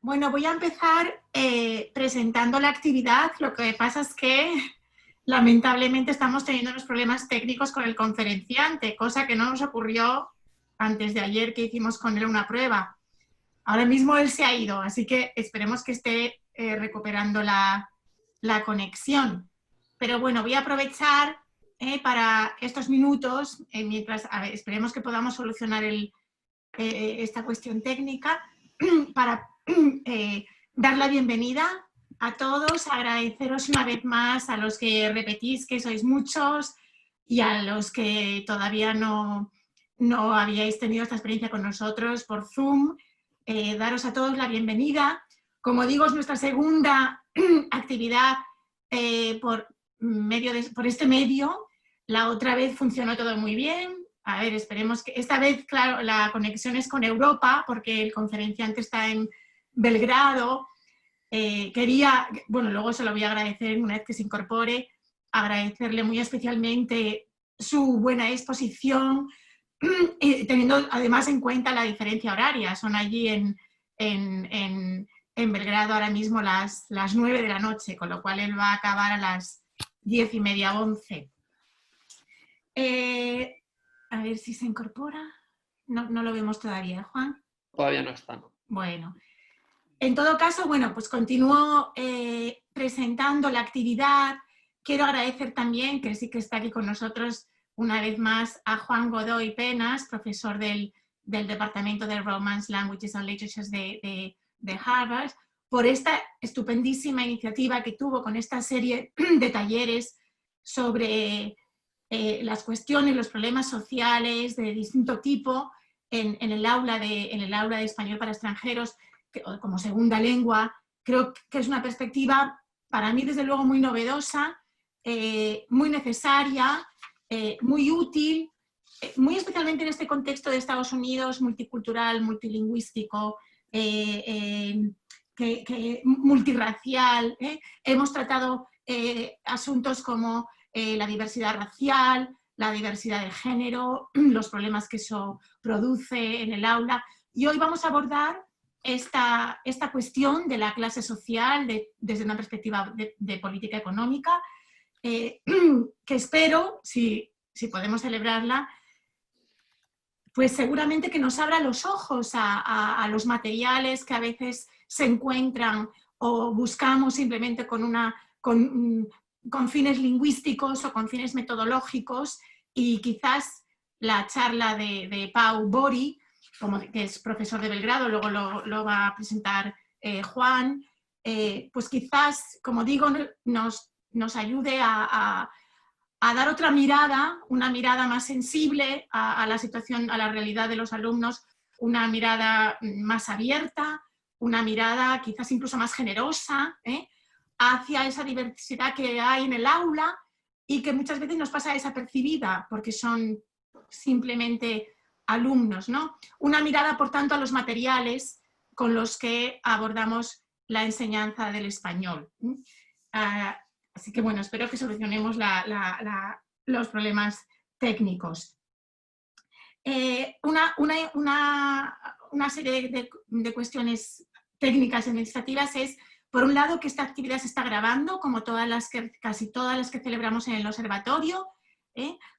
Bueno, voy a empezar presentando la actividad. Lo que pasa es que lamentablemente estamos teniendo unos problemas técnicos con el conferenciante, cosa que no nos ocurrió antes de ayer que hicimos con él una prueba. Ahora mismo él se ha ido, así que esperemos que esté recuperando la conexión. Pero bueno, voy a aprovechar para estos minutos, mientras esperemos que podamos solucionar esta cuestión técnica, para dar la bienvenida a todos, agradeceros una vez más a los que repetís, que sois muchos, y a los que todavía no habíais tenido esta experiencia con nosotros por Zoom. Daros a todos la bienvenida. Como digo, es nuestra segunda actividad por este medio. La otra vez funcionó todo muy bien. A ver, esperemos que esta vez, claro, la conexión es con Europa, porque el conferenciante está en Belgrado. Bueno, luego se lo voy a agradecer una vez que se incorpore, agradecerle muy especialmente su buena exposición, teniendo además en cuenta la diferencia horaria. Son allí en Belgrado ahora mismo las 9 de la noche, con lo cual él va a acabar a las 10:30, 11. A ver si se incorpora. No lo vemos todavía, Juan. Todavía no está, ¿no? Bueno, en todo caso, bueno, pues continúo presentando la actividad. Quiero agradecer también, que sí que está aquí con nosotros una vez más, a Juan Godoy Penas, profesor del Departamento de Romance, Languages and Literatures de Harvard, por esta estupendísima iniciativa que tuvo con esta serie de talleres sobre las cuestiones, los problemas sociales de distinto tipo en el aula de español para extranjeros como segunda lengua. Creo que es una perspectiva para mí desde luego muy novedosa, muy necesaria, muy útil, muy especialmente en este contexto de Estados Unidos multicultural, multilingüístico, multirracial. Hemos tratado asuntos como la diversidad racial, la diversidad de género, los problemas que eso produce en el aula, y hoy vamos a abordar esta cuestión de la clase social desde una perspectiva de política económica, que espero, si podemos celebrarla, pues seguramente que nos abra los ojos a los materiales que a veces se encuentran o buscamos simplemente con fines lingüísticos o con fines metodológicos, y quizás la charla de Pau Bori, que es profesor de Belgrado, luego lo va a presentar Juan, pues quizás, como digo, nos ayude a dar otra mirada, una mirada más sensible a la situación, a la realidad de los alumnos, una mirada más abierta, una mirada quizás incluso más generosa, hacia esa diversidad que hay en el aula y que muchas veces nos pasa desapercibida porque son simplemente alumnos, ¿no? Una mirada, por tanto, a los materiales con los que abordamos la enseñanza del español. Así que bueno, espero que solucionemos los problemas técnicos. Una serie de cuestiones técnicas y administrativas es, por un lado, que esta actividad se está grabando, como casi todas las que celebramos en el observatorio,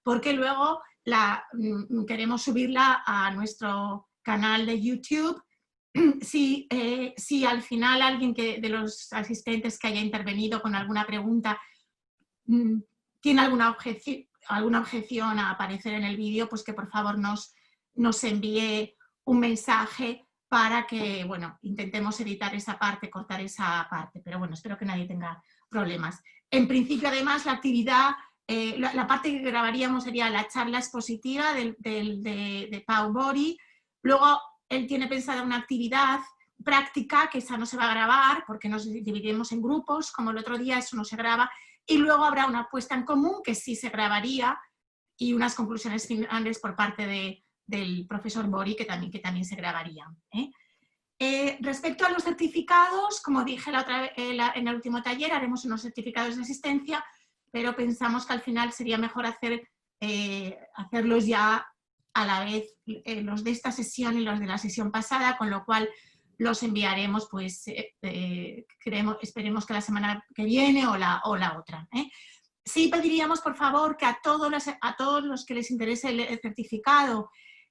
porque luego queremos subirla a nuestro canal de YouTube. Si al final alguien de los asistentes que haya intervenido con alguna pregunta tiene alguna objeción a aparecer en el vídeo, pues que por favor nos envíe un mensaje para que, bueno, intentemos editar esa parte, cortar esa parte, pero bueno, espero que nadie tenga problemas. En principio, además, la actividad, la parte que grabaríamos sería la charla expositiva de Pau Bori. Luego, él tiene pensada una actividad práctica, que esa no se va a grabar porque nos dividiremos en grupos, como el otro día, eso no se graba, y luego habrá una puesta en común que sí se grabaría y unas conclusiones finales por parte del profesor Bori que también se grabarían. Respecto a los certificados, como dije en el último taller, haremos unos certificados de asistencia, pero pensamos que al final sería mejor hacerlos ya a la vez, los de esta sesión y los de la sesión pasada, con lo cual los enviaremos, pues esperemos que la semana que viene o la otra. Sí pediríamos, por favor, que a todos los que les interese el certificado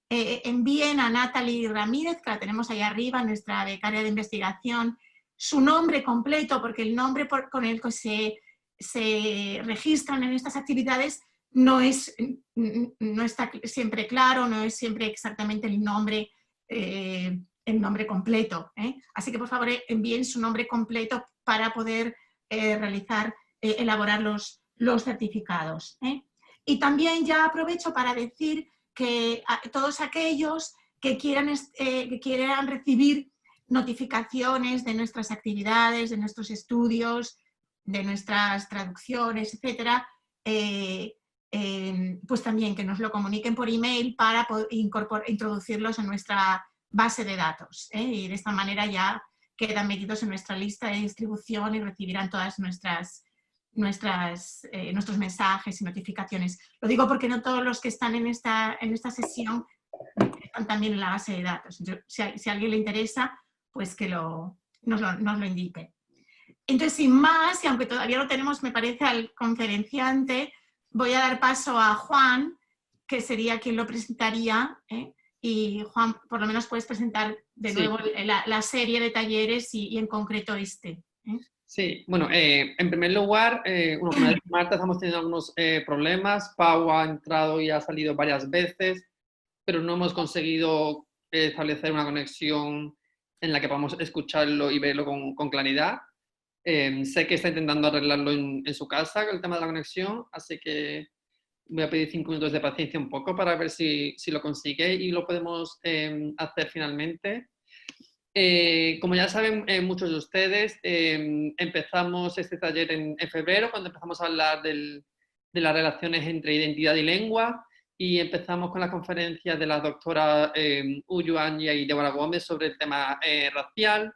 envíen a Natalie Ramírez, que la tenemos ahí arriba, nuestra becaria de investigación, su nombre completo, porque el nombre con el que se registran en estas actividades no está siempre claro, no es siempre exactamente el nombre completo. Así que, por favor, envíen su nombre completo para poder elaborar los certificados. Y también ya aprovecho para decir que todos aquellos que quieran recibir notificaciones de nuestras actividades, de nuestros estudios, de nuestras traducciones, etcétera, pues también que nos lo comuniquen por email para poder introducirlos en nuestra base de datos. Y de esta manera ya quedan metidos en nuestra lista de distribución y recibirán todas nuestros mensajes y notificaciones. Lo digo porque no todos los que están en esta sesión están también en la base de datos. Si a alguien le interesa, pues que nos lo indique. Entonces, sin más, y aunque todavía no tenemos, me parece, al conferenciante, voy a dar paso a Juan, que sería quien lo presentaría, y Juan, por lo menos puedes presentar de nuevo la serie de talleres y en concreto este. Sí, bueno, en primer lugar, como ha dicho Marta, estamos teniendo algunos problemas. Pau ha entrado y ha salido varias veces, pero no hemos conseguido establecer una conexión en la que podamos escucharlo y verlo con claridad. Sé que está intentando arreglarlo en su casa con el tema de la conexión, así que voy a pedir 5 minutos de paciencia un poco para ver si lo consigue y lo podemos hacer finalmente. Como ya saben muchos de ustedes, empezamos este taller en febrero, cuando empezamos a hablar de las relaciones entre identidad y lengua, y empezamos con la conferencia de la doctora Uyu Anya y Débora Gómez sobre el tema racial.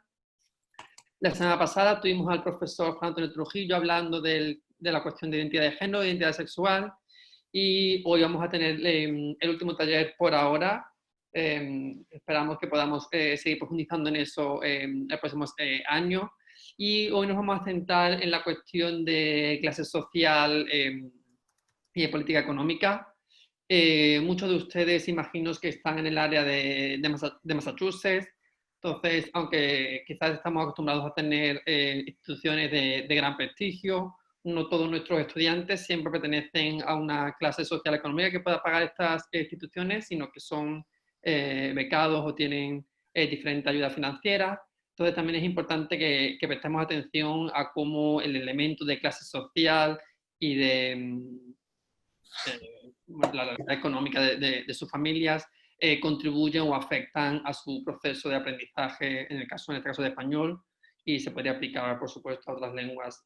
La semana pasada tuvimos al profesor Juan Antonio Trujillo hablando de la cuestión de identidad de género e identidad sexual, y hoy vamos a tener el último taller por ahora. Esperamos que podamos seguir profundizando en eso el próximo año. Y hoy nos vamos a centrar en la cuestión de clase social y de política económica. Muchos de ustedes imagino que están en el área de Massachusetts. Entonces, aunque quizás estamos acostumbrados a tener instituciones de gran prestigio, no todos nuestros estudiantes siempre pertenecen a una clase social económica que pueda pagar estas instituciones, sino que son becados o tienen diferente ayuda financiera. Entonces también es importante que prestemos atención a cómo el elemento de clase social y de la realidad económica de sus familias contribuyen o afectan a su proceso de aprendizaje, en este caso de español, y se podría aplicar, por supuesto, a otras lenguas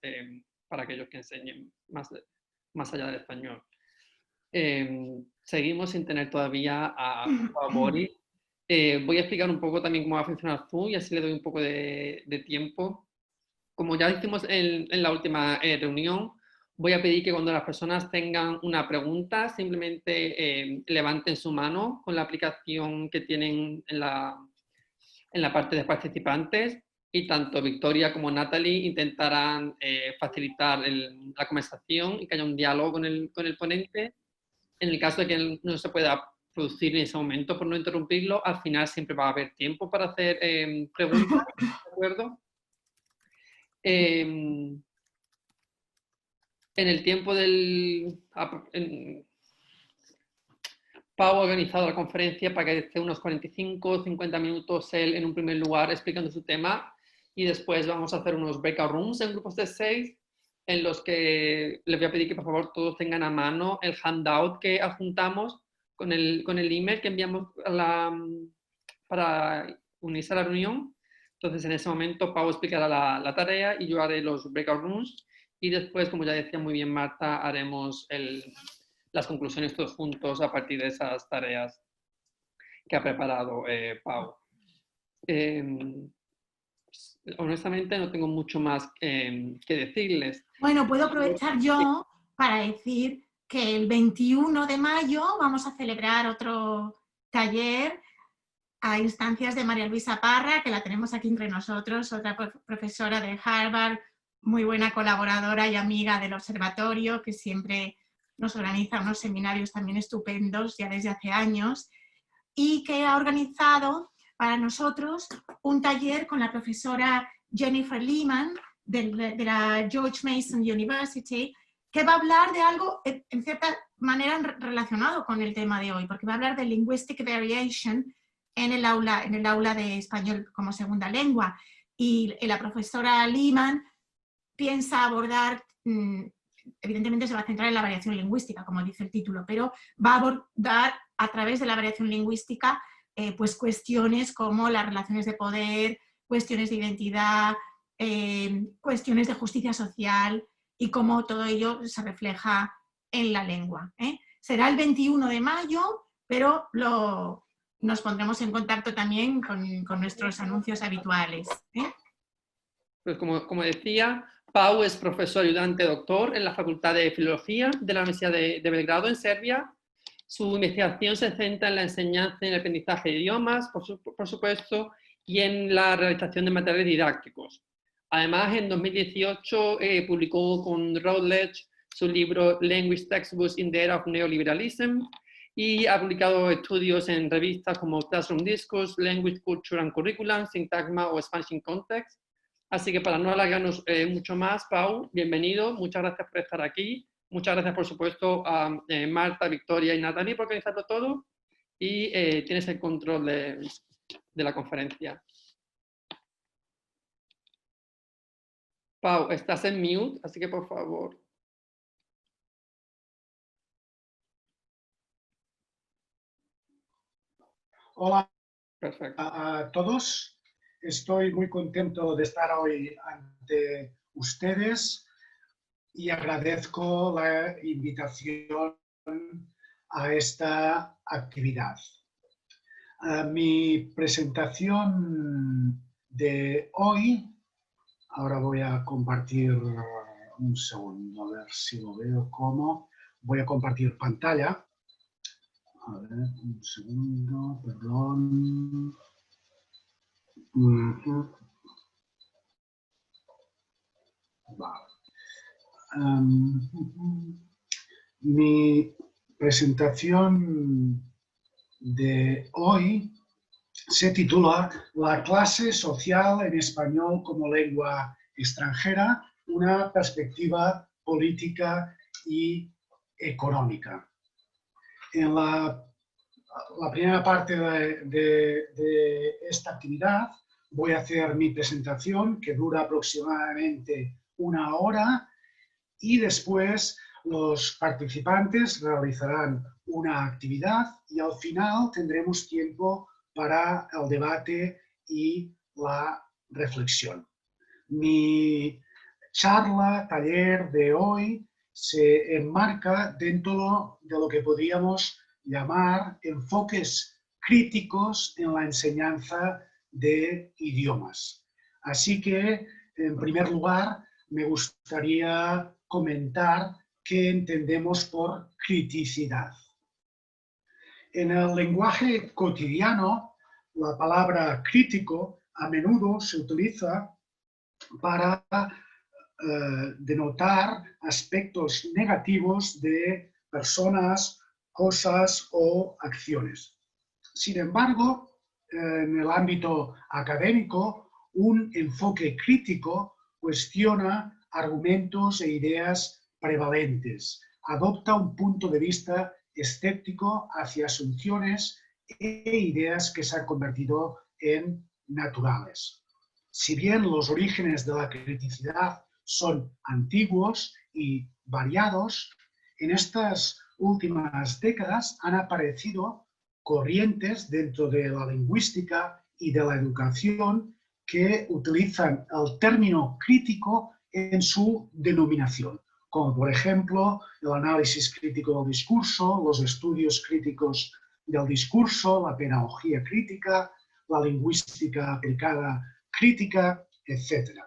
para aquellos que enseñen más allá del español. Seguimos sin tener todavía a Boris. Voy a explicar un poco también cómo va a funcionar Zoom y así le doy un poco de tiempo. Como ya hicimos en la última reunión, voy a pedir que cuando las personas tengan una pregunta, simplemente levanten su mano con la aplicación que tienen en la parte de participantes, y tanto Victoria como Natalie intentarán facilitar la conversación y que haya un diálogo con el ponente. En el caso de que no se pueda producir en ese momento, por no interrumpirlo, al final siempre va a haber tiempo para hacer preguntas, ¿de acuerdo? En el tiempo Pau ha organizado la conferencia para que esté unos 45 o 50 minutos él en un primer lugar explicando su tema, y después vamos a hacer unos breakout rooms en grupos de 6 en los que les voy a pedir que por favor todos tengan a mano el handout que adjuntamos con el email que enviamos para unirse a la reunión. Entonces en ese momento Pau explicará la tarea y yo haré los breakout rooms, y después, como ya decía muy bien Marta, haremos las conclusiones todos juntos a partir de esas tareas que ha preparado Pau. Honestamente no tengo mucho más que decirles. Bueno, puedo aprovechar yo para decir que el 21 de mayo vamos a celebrar otro taller a instancias de María Luisa Parra, que la tenemos aquí entre nosotros, otra profesora de Harvard, muy buena colaboradora y amiga del observatorio, que siempre nos organiza unos seminarios también estupendos ya desde hace años, y que ha organizado para nosotros un taller con la profesora Jennifer Lehman de la George Mason University, que va a hablar de algo en cierta manera relacionado con el tema de hoy, porque va a hablar de linguistic variation en el aula de español como segunda lengua. Y la profesora Lehman piensa abordar, evidentemente se va a centrar en la variación lingüística, como dice el título, pero va a abordar a través de la variación lingüística pues cuestiones como las relaciones de poder, cuestiones de identidad, cuestiones de justicia social y cómo todo ello se refleja en la lengua. Será el 21 de mayo, pero nos pondremos en contacto también con nuestros anuncios habituales. Pues como decía, Pau es profesor ayudante doctor en la Facultad de Filología de la Universidad de Belgrado, en Serbia. Su investigación se centra en la enseñanza y en el aprendizaje de idiomas, por supuesto, y en la realización de materiales didácticos. Además, en 2018 publicó con Routledge su libro Language Textbooks in the Era of Neoliberalism, y ha publicado estudios en revistas como Classroom Discourse, Language, Culture and Curriculum, Syntagma o Spanish in Context. Así que para no alargarnos mucho más, Pau, bienvenido, muchas gracias por estar aquí. Muchas gracias, por supuesto, a Marta, Victoria y Natalie por organizarlo todo. Y tienes el control de la conferencia. Pau, estás en mute, así que por favor. Hola. Perfecto. A todos. Estoy muy contento de estar hoy ante ustedes y agradezco la invitación a esta actividad. Mi presentación de hoy, ahora voy a compartir un segundo, a ver si lo veo cómo. Voy a compartir pantalla. A ver, un segundo, perdón. Vale. Mi presentación de hoy se titula La clase social en español como lengua extranjera, una perspectiva política y económica. En la primera parte de esta actividad voy a hacer mi presentación, que dura aproximadamente 1 hora, y después los participantes realizarán una actividad y al final tendremos tiempo para el debate y la reflexión. Mi charla, taller de hoy se enmarca dentro de lo que podríamos llamar enfoques críticos en la enseñanza de idiomas. Así que, en primer lugar, me gustaría comentar qué entendemos por criticidad. En el lenguaje cotidiano, la palabra crítico a menudo se utiliza para denotar aspectos negativos de personas, cosas o acciones. Sin embargo, en el ámbito académico, un enfoque crítico cuestiona argumentos e ideas prevalentes, adopta un punto de vista escéptico hacia asunciones e ideas que se han convertido en naturales. Si bien los orígenes de la criticidad son antiguos y variados, en estas últimas décadas han aparecido corrientes dentro de la lingüística y de la educación que utilizan el término crítico en su denominación, como por ejemplo el análisis crítico del discurso, los estudios críticos del discurso, la pedagogía crítica, la lingüística aplicada crítica, etc.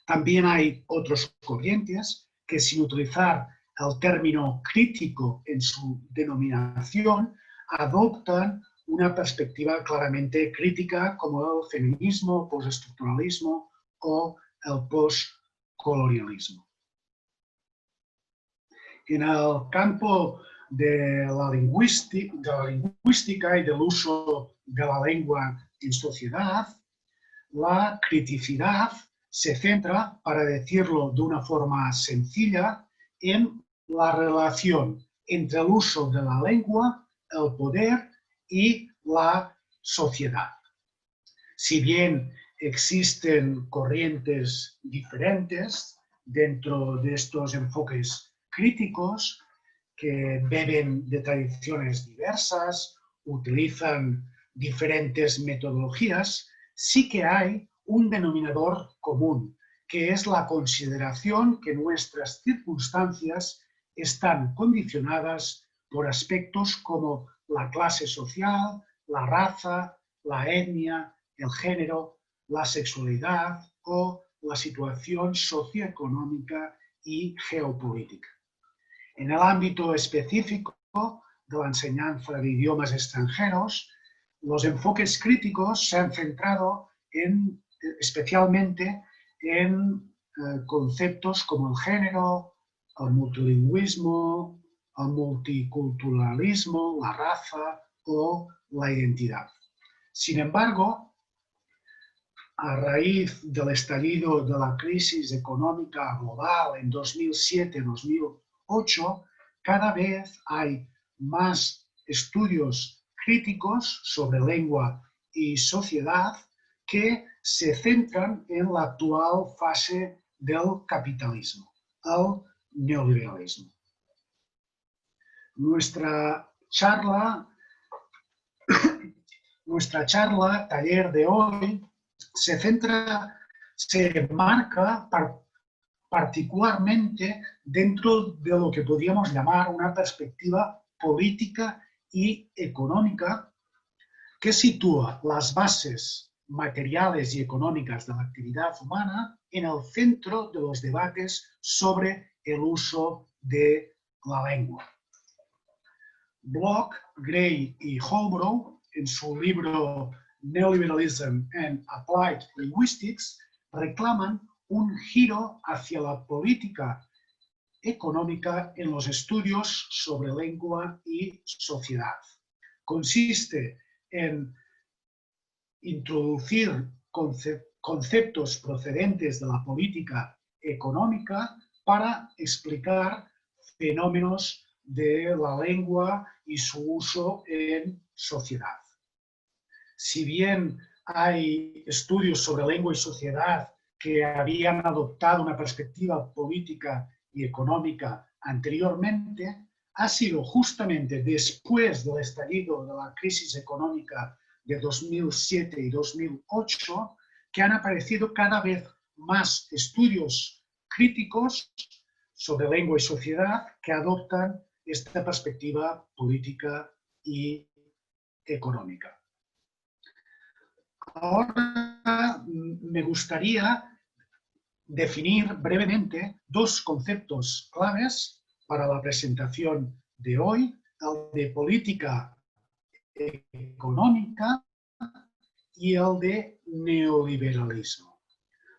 También hay otras corrientes que, sin utilizar el término crítico en su denominación, adoptan una perspectiva claramente crítica como el feminismo, postestructuralismo o el postcolonialismo. En el campo de la lingüística y del uso de la lengua en sociedad, la criticidad se centra, para decirlo de una forma sencilla, en la relación entre el uso de la lengua, el poder y la sociedad. Si bien existen corrientes diferentes dentro de estos enfoques críticos que beben de tradiciones diversas, utilizan diferentes metodologías, sí que hay un denominador común, que es la consideración que nuestras circunstancias están condicionadas por aspectos como la clase social, la raza, la etnia, el género, la sexualidad o la situación socioeconómica y geopolítica. En el ámbito específico de la enseñanza de idiomas extranjeros, los enfoques críticos se han centrado especialmente en conceptos como el género, el multilingüismo, el multiculturalismo, la raza o la identidad. Sin embargo, a raíz del estallido de la crisis económica global en 2007-2008, cada vez hay más estudios críticos sobre lengua y sociedad que se centran en la actual fase del capitalismo, el neoliberalismo. Nuestra charla, taller de hoy, se marca particularmente dentro de lo que podríamos llamar una perspectiva política y económica que sitúa las bases materiales y económicas de la actividad humana en el centro de los debates sobre el uso de la lengua. Block, Gray y Holbrook, en su libro Neoliberalism and Applied Linguistics, reclaman un giro hacia la política económica en los estudios sobre lengua y sociedad. Consiste en introducir conceptos procedentes de la política económica para explicar fenómenos de la lengua y su uso en sociedad. Si bien hay estudios sobre lengua y sociedad que habían adoptado una perspectiva política y económica anteriormente, ha sido justamente después del estallido de la crisis económica de 2007 y 2008 que han aparecido cada vez más estudios críticos sobre lengua y sociedad que adoptan esta perspectiva política y económica. Ahora me gustaría definir brevemente dos conceptos claves para la presentación de hoy, el de política económica y el de neoliberalismo.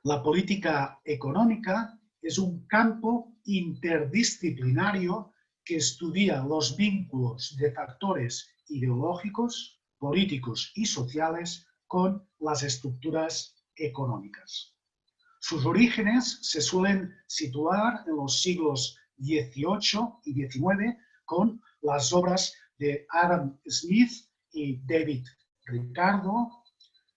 La política económica es un campo interdisciplinario que estudia los vínculos de factores ideológicos, políticos y sociales con las estructuras económicas. Sus orígenes se suelen situar en los siglos XVIII y XIX con las obras de Adam Smith y David Ricardo.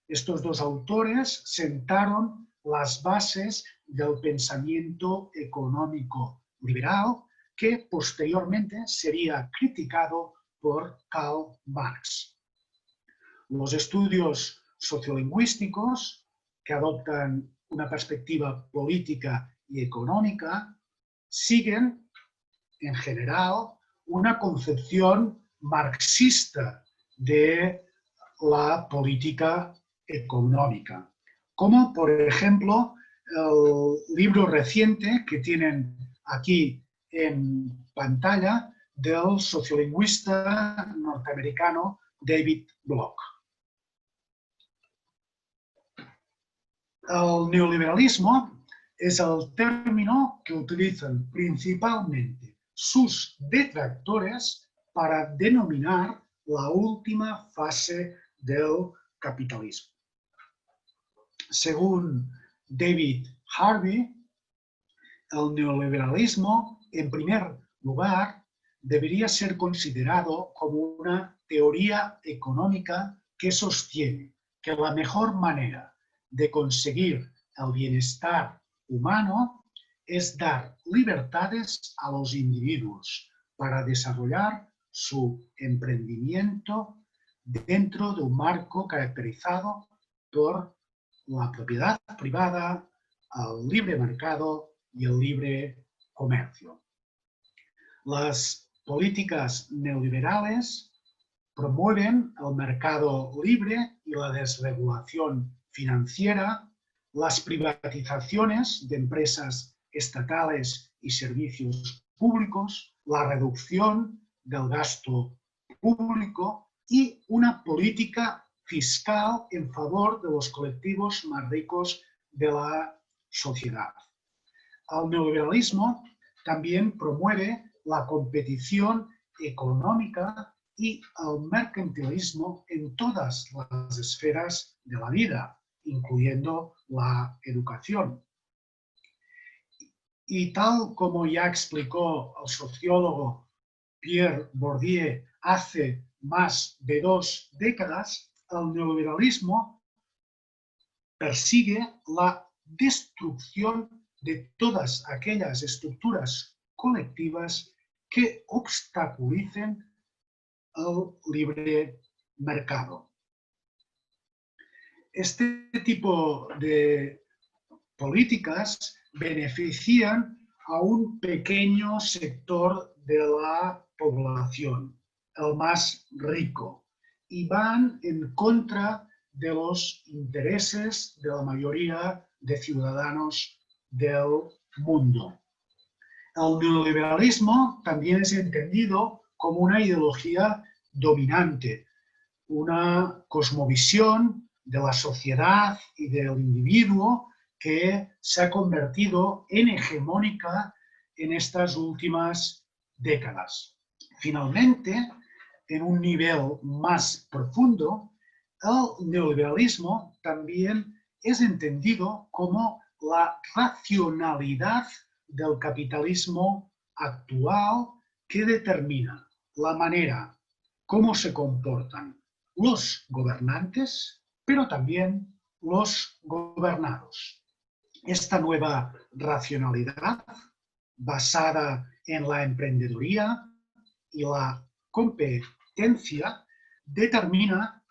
Estos dos autores sentaron las bases del pensamiento económico liberal que posteriormente sería criticado por Karl Marx. Los estudios sociolingüísticos que adoptan una perspectiva política y económica siguen, en general, una concepción marxista de la política económica, como por ejemplo el libro reciente que tienen aquí en pantalla del sociolingüista norteamericano David Block. El neoliberalismo es el término que utilizan principalmente sus detractores para denominar la última fase del capitalismo. Según David Harvey, el neoliberalismo, en primer lugar, debería ser considerado como una teoría económica que sostiene que la mejor manera de conseguir el bienestar humano es dar libertades a los individuos para desarrollar su emprendimiento dentro de un marco caracterizado por la propiedad privada, el libre mercado y el libre comercio. Las políticas neoliberales promueven el mercado libre y la desregulación financiera, las privatizaciones de empresas estatales y servicios públicos, la reducción del gasto público y una política fiscal en favor de los colectivos más ricos de la sociedad. El neoliberalismo también promueve la competición económica y el mercantilismo en todas las esferas de la vida, incluyendo la educación. Y tal como ya explicó el sociólogo Pierre Bourdieu hace más de 2 décadas, el neoliberalismo persigue la destrucción de todas aquellas estructuras colectivas que obstaculicen el libre mercado. Este tipo de políticas benefician a un pequeño sector de la población, el más rico, y van en contra de los intereses de la mayoría de ciudadanos del mundo. El neoliberalismo también es entendido como una ideología dominante, una cosmovisión de la sociedad y del individuo que se ha convertido en hegemónica en estas últimas décadas. Finalmente, en un nivel más profundo, el neoliberalismo también es entendido como la racionalidad del capitalismo actual que determina la manera cómo se comportan los gobernantes, pero también los gobernados. Esta nueva racionalidad, basada en la emprendeduría y la competencia, determina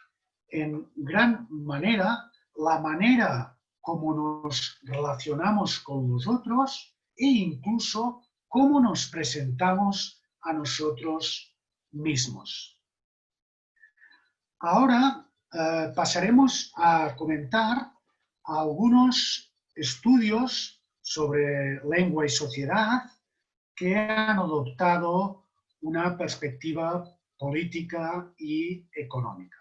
en gran manera la manera como nos relacionamos con los otros e incluso cómo nos presentamos a nosotros mismos. Ahora pasaremos a comentar algunos estudios sobre lengua y sociedad que han adoptado una perspectiva política y económica.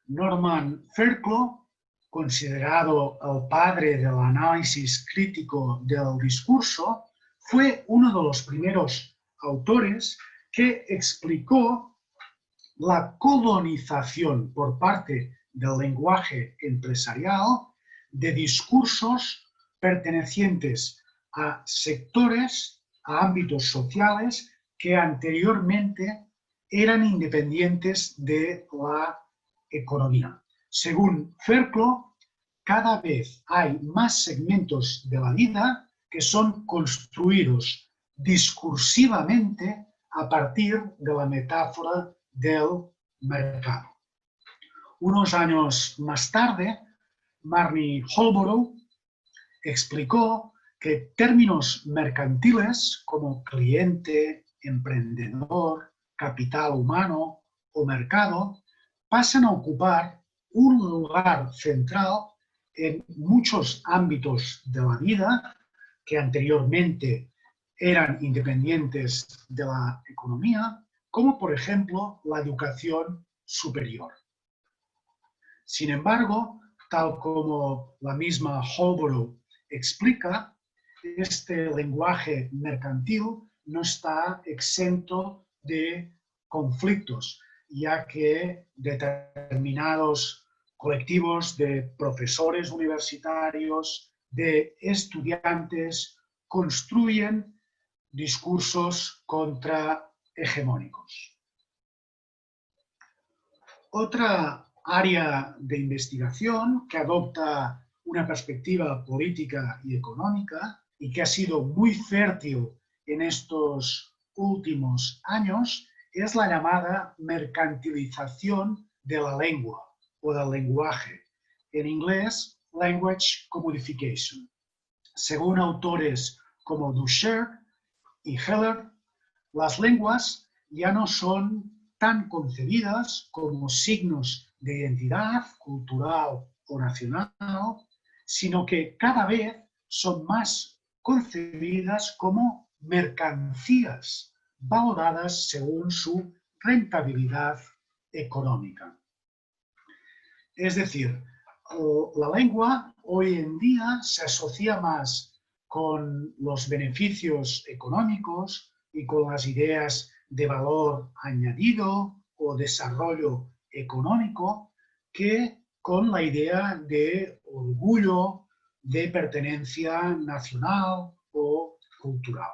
Norman Fairclough, considerado el padre del análisis crítico del discurso, fue uno de los primeros autores que explicó la colonización por parte del lenguaje empresarial de discursos pertenecientes a sectores, a ámbitos sociales que anteriormente eran independientes de la economía. Según Fairclough, cada vez hay más segmentos de la vida que son construidos discursivamente a partir de la metáfora del mercado. Unos años más tarde, Marnie Holborough explicó que términos mercantiles como cliente, emprendedor, capital humano o mercado pasan a ocupar un lugar central en muchos ámbitos de la vida que anteriormente eran independientes de la economía, como por ejemplo la educación superior. Sin embargo, tal como la misma Holbrook explica, este lenguaje mercantil no está exento de conflictos, ya que determinados colectivos de profesores universitarios, de estudiantes, construyen discursos contrahegemónicos. Otra área de investigación que adopta una perspectiva política y económica y que ha sido muy fértil en estos últimos años es la llamada mercantilización de la lengua o del lenguaje. En inglés, language commodification. Según autores como Dussert y Heller, las lenguas ya no son tan concebidas como signos de identidad cultural o nacional, sino que cada vez son más concebidas como mercancías valoradas según su rentabilidad económica. Es decir, la lengua hoy en día se asocia más con los beneficios económicos y con las ideas de valor añadido o desarrollo económico que con la idea de orgullo, de pertenencia nacional o cultural.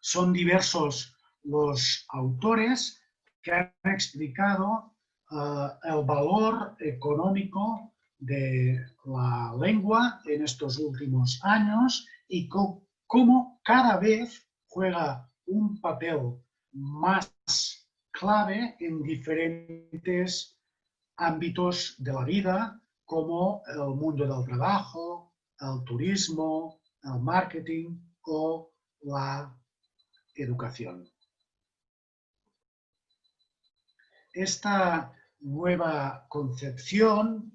Son diversos los autores que han explicado el valor económico de la lengua en estos últimos años y cómo cada vez juega un papel más clave en diferentes ámbitos de la vida, como el mundo del trabajo, el turismo, el marketing o la educación. Esta nueva concepción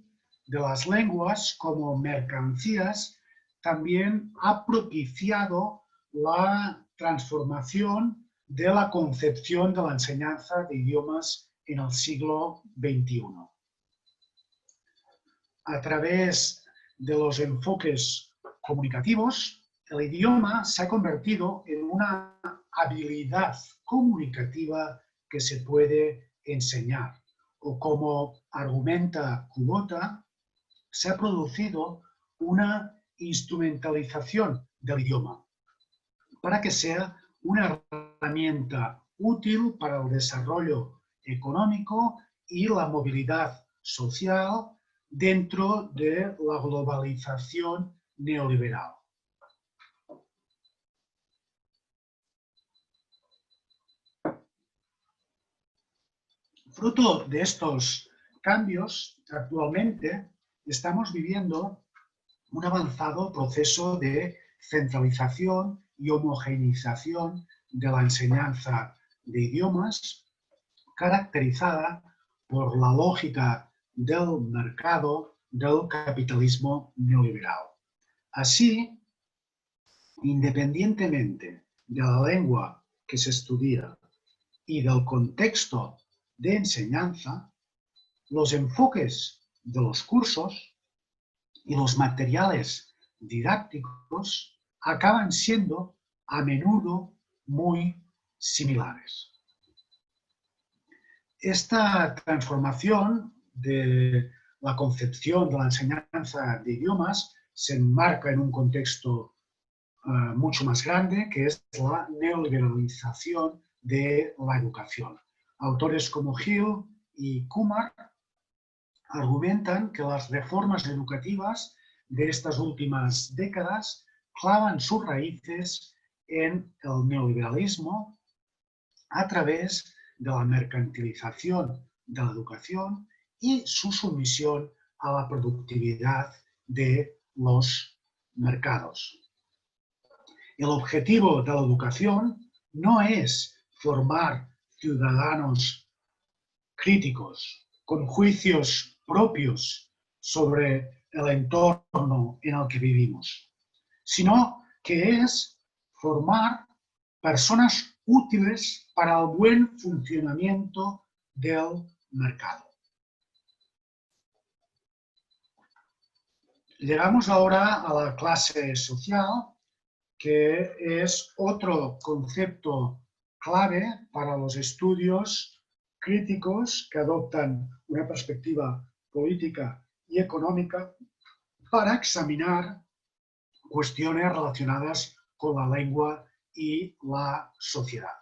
de las lenguas como mercancías también ha propiciado la transformación de la concepción de la enseñanza de idiomas en el siglo XXI. A través de los enfoques comunicativos, el idioma se ha convertido en una habilidad comunicativa que se puede enseñar, o como argumenta Kubota, se ha producido una instrumentalización del idioma para que sea una herramienta útil para el desarrollo económico y la movilidad social dentro de la globalización neoliberal. Fruto de estos cambios, actualmente estamos viviendo un avanzado proceso de centralización y homogeneización de la enseñanza de idiomas, caracterizada por la lógica del mercado del capitalismo neoliberal. Así, independientemente de la lengua que se estudia y del contexto de enseñanza, los enfoques de los cursos y los materiales didácticos acaban siendo a menudo muy similares. Esta transformación de la concepción de la enseñanza de idiomas se enmarca en un contexto mucho más grande, que es la neoliberalización de la educación. Autores como Hill y Kumar argumentan que las reformas educativas de estas últimas décadas clavan sus raíces en el neoliberalismo a través de la mercantilización de la educación y su sumisión a la productividad de los mercados. El objetivo de la educación no es formar ciudadanos críticos con juicios propios sobre el entorno en el que vivimos, sino que es formar personas útiles para el buen funcionamiento del mercado. Llegamos ahora a la clase social, que es otro concepto clave para los estudios críticos que adoptan una perspectiva política y económica para examinar cuestiones relacionadas con la lengua y la sociedad.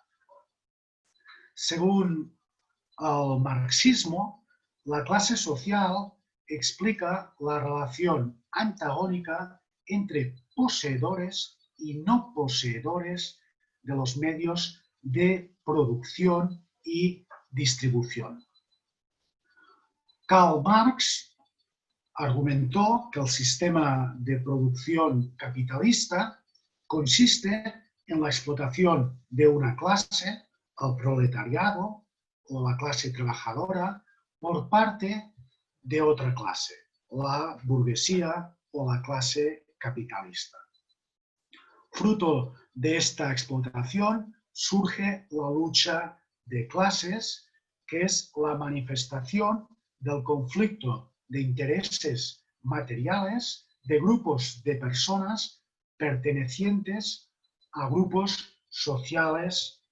Según el marxismo, la clase social explica la relación antagónica entre poseedores y no poseedores de los medios de producción y distribución. Karl Marx argumentó que el sistema de producción capitalista consiste en la explotación de una clase, el proletariado o la clase trabajadora, por parte de otra clase, la burguesía o la clase capitalista. Fruto de esta explotación surge la lucha de clases, que es la manifestación del conflicto de intereses materiales de grupos de personas pertenecientes a grupos sociales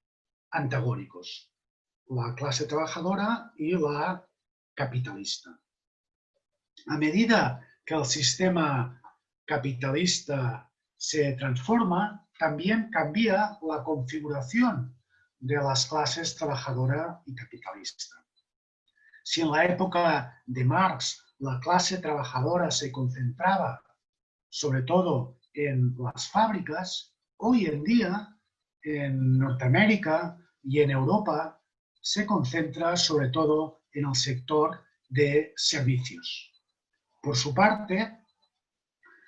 antagónicos, la clase trabajadora y la capitalista. A medida que el sistema capitalista se transforma, también cambia la configuración de las clases trabajadora y capitalista. Si en la época de Marx la clase trabajadora se concentraba sobre todo en las fábricas, hoy en día en Norteamérica y en Europa se concentra sobre todo en el sector de servicios. Por su parte,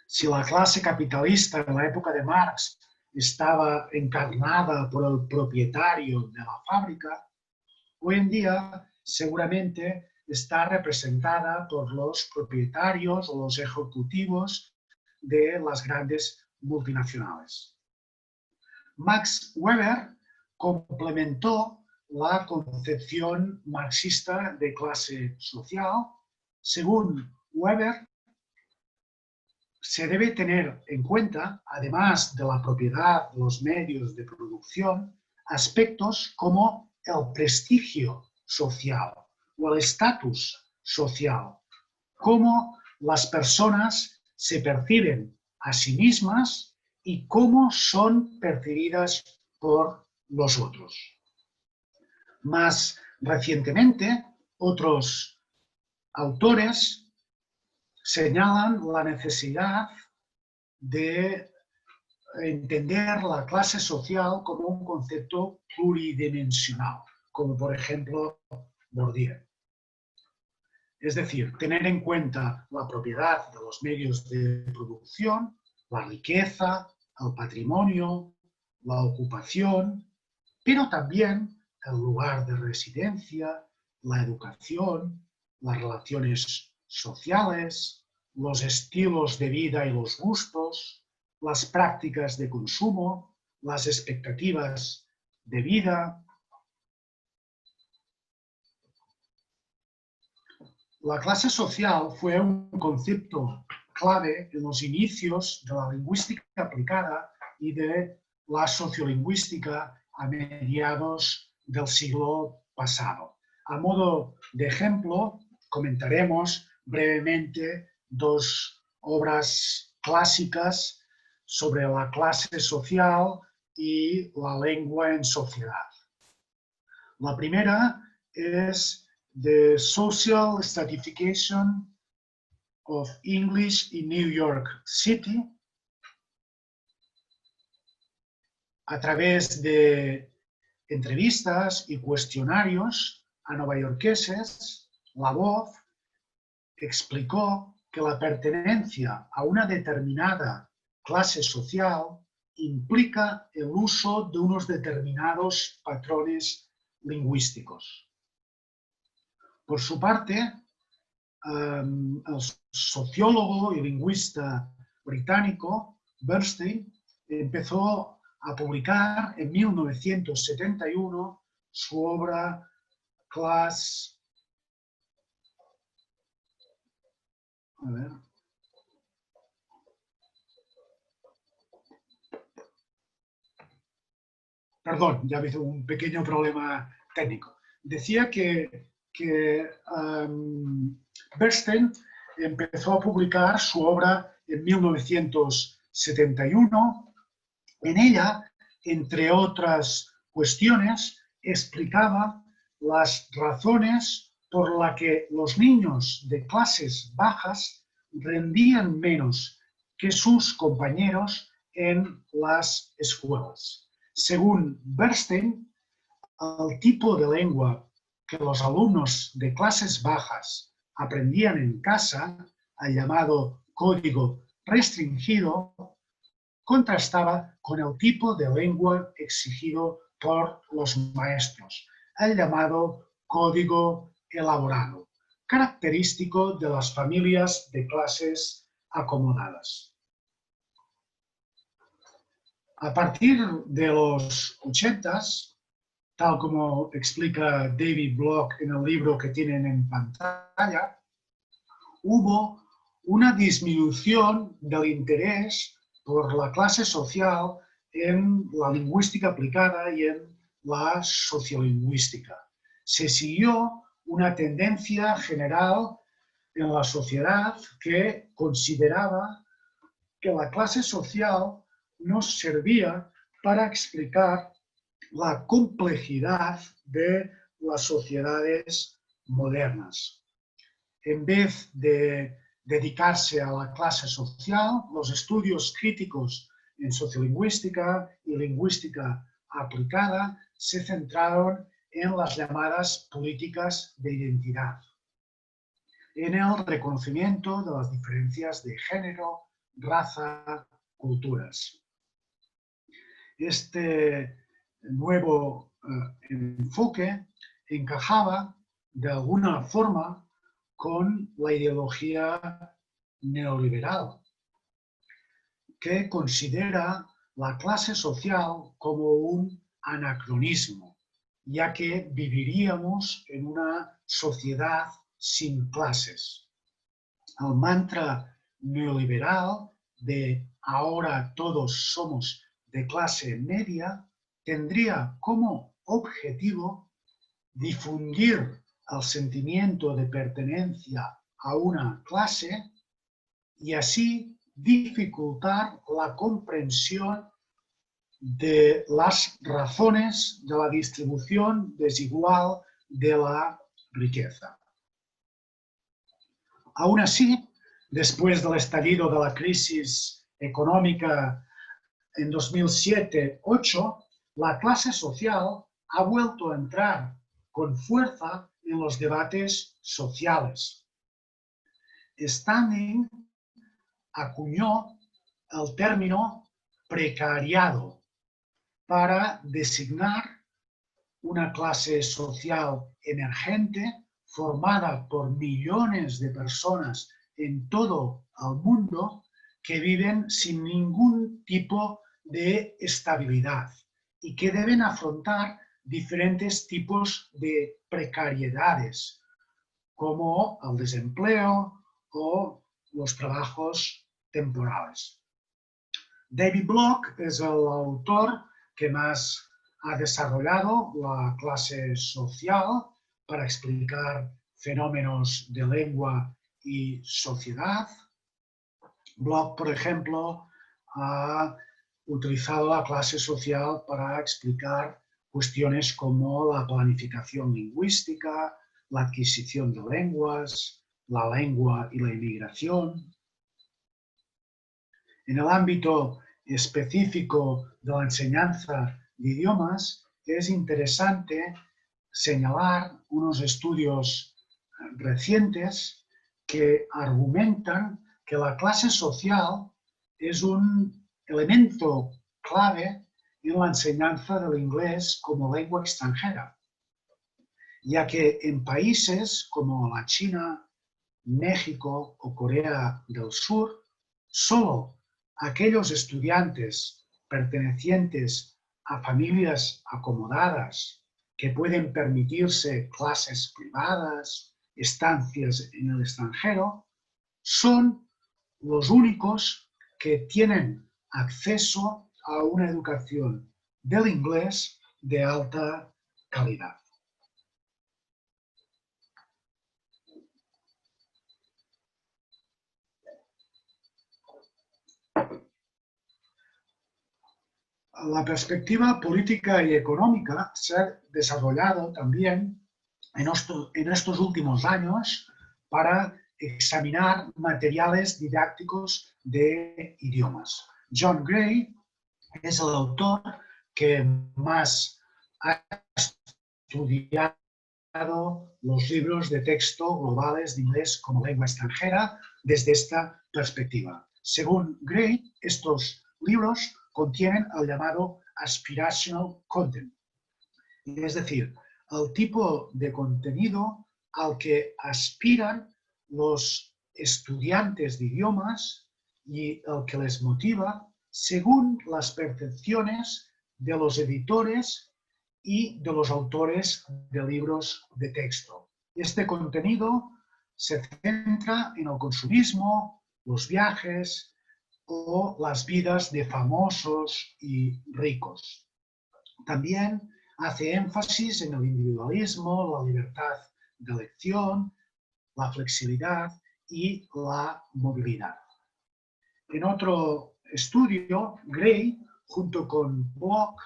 si la clase capitalista en la época de Marx estaba encarnada por el propietario de la fábrica, hoy en día seguramente está representada por los propietarios o los ejecutivos de las grandes multinacionales. Max Weber complementó la concepción marxista de clase social. Según Weber, se debe tener en cuenta, además de la propiedad de los medios de producción, aspectos como el prestigio social o el estatus social, cómo las personas se perciben a sí mismas y cómo son percibidas por los otros. Más recientemente, otros autores señalan la necesidad de entender la clase social como un concepto pluridimensional, como por ejemplo Bourdieu. Es decir, tener en cuenta la propiedad de los medios de producción, la riqueza, el patrimonio, la ocupación, pero también el lugar de residencia, la educación, las relaciones sociales, los estilos de vida y los gustos, las prácticas de consumo, las expectativas de vida. La clase social fue un concepto clave en los inicios de la lingüística aplicada y de la sociolingüística a mediados del siglo pasado. A modo de ejemplo, comentaremos brevemente dos obras clásicas sobre la clase social y la lengua en sociedad. La primera es The Social Stratification of English in New York City, a través de entrevistas y cuestionarios a novaiorqueses. La Voz explicó que la pertenencia a una determinada clase social implica el uso de unos determinados patrones lingüísticos. Por su parte, el sociólogo y lingüista británico Bernstein empezó a publicar en 1971 su obra Class A ver. Perdón, ya ha habido un pequeño problema técnico. Decía que Bernstein empezó a publicar su obra en 1971. En ella, entre otras cuestiones, explicaba las razones por las que los niños de clases bajas rendían menos que sus compañeros en las escuelas. Según Bernstein, el tipo de lengua que los alumnos de clases bajas aprendían en casa, el llamado código restringido, contrastaba con el tipo de lengua exigido por los maestros, el llamado código elaborado, característico de las familias de clases acomodadas. A partir de los 80s, tal como explica David Block en el libro que tienen en pantalla, hubo una disminución del interés por la clase social en la lingüística aplicada y en la sociolingüística. Se siguió una tendencia general en la sociedad que consideraba que la clase social nos servía para explicar la complejidad de las sociedades modernas. En vez de dedicarse a la clase social, los estudios críticos en sociolingüística y lingüística aplicada se centraron en las llamadas políticas de identidad, en el reconocimiento de las diferencias de género, raza, culturas. Este nuevo enfoque encajaba de alguna forma con la ideología neoliberal, que considera la clase social como un anacronismo, ya que viviríamos en una sociedad sin clases. El mantra neoliberal de ahora todos somos de clase media tendría como objetivo difundir el sentimiento de pertenencia a una clase y así dificultar la comprensión de las razones de la distribución desigual de la riqueza. Aún así, después del estallido de la crisis económica en 2007-2008, la clase social ha vuelto a entrar con fuerza en los debates sociales. Standing acuñó el término precariado para designar una clase social emergente formada por millones de personas en todo el mundo que viven sin ningún tipo de estabilidad y que deben afrontar diferentes tipos de precariedades, como el desempleo o los trabajos temporales. David Block es el autor que más ha desarrollado la clase social para explicar fenómenos de lengua y sociedad. Block, por ejemplo, ha utilizado la clase social para explicar cuestiones como la planificación lingüística, la adquisición de lenguas, la lengua y la inmigración. En el ámbito específico de la enseñanza de idiomas, es interesante señalar unos estudios recientes que argumentan que la clase social es un elemento clave en la enseñanza del inglés como lengua extranjera, ya que en países como la China, México o Corea del Sur, solo aquellos estudiantes pertenecientes a familias acomodadas que pueden permitirse clases privadas, estancias en el extranjero, son los únicos que tienen acceso a una educación del inglés de alta calidad. La perspectiva política y económica se ha desarrollado también en estos últimos años para examinar materiales didácticos de idiomas. John Gray es el autor que más ha estudiado los libros de texto globales de inglés como lengua extranjera desde esta perspectiva. Según Gray, estos libros contienen el llamado aspirational content, es decir, el tipo de contenido al que aspiran los estudiantes de idiomas y el que les motiva según las percepciones de los editores y de los autores de libros de texto. Este contenido se centra en el consumismo, los viajes o las vidas de famosos y ricos. También hace énfasis en el individualismo, la libertad de elección, la flexibilidad y la movilidad. En otro estudio, Gray, junto con Block,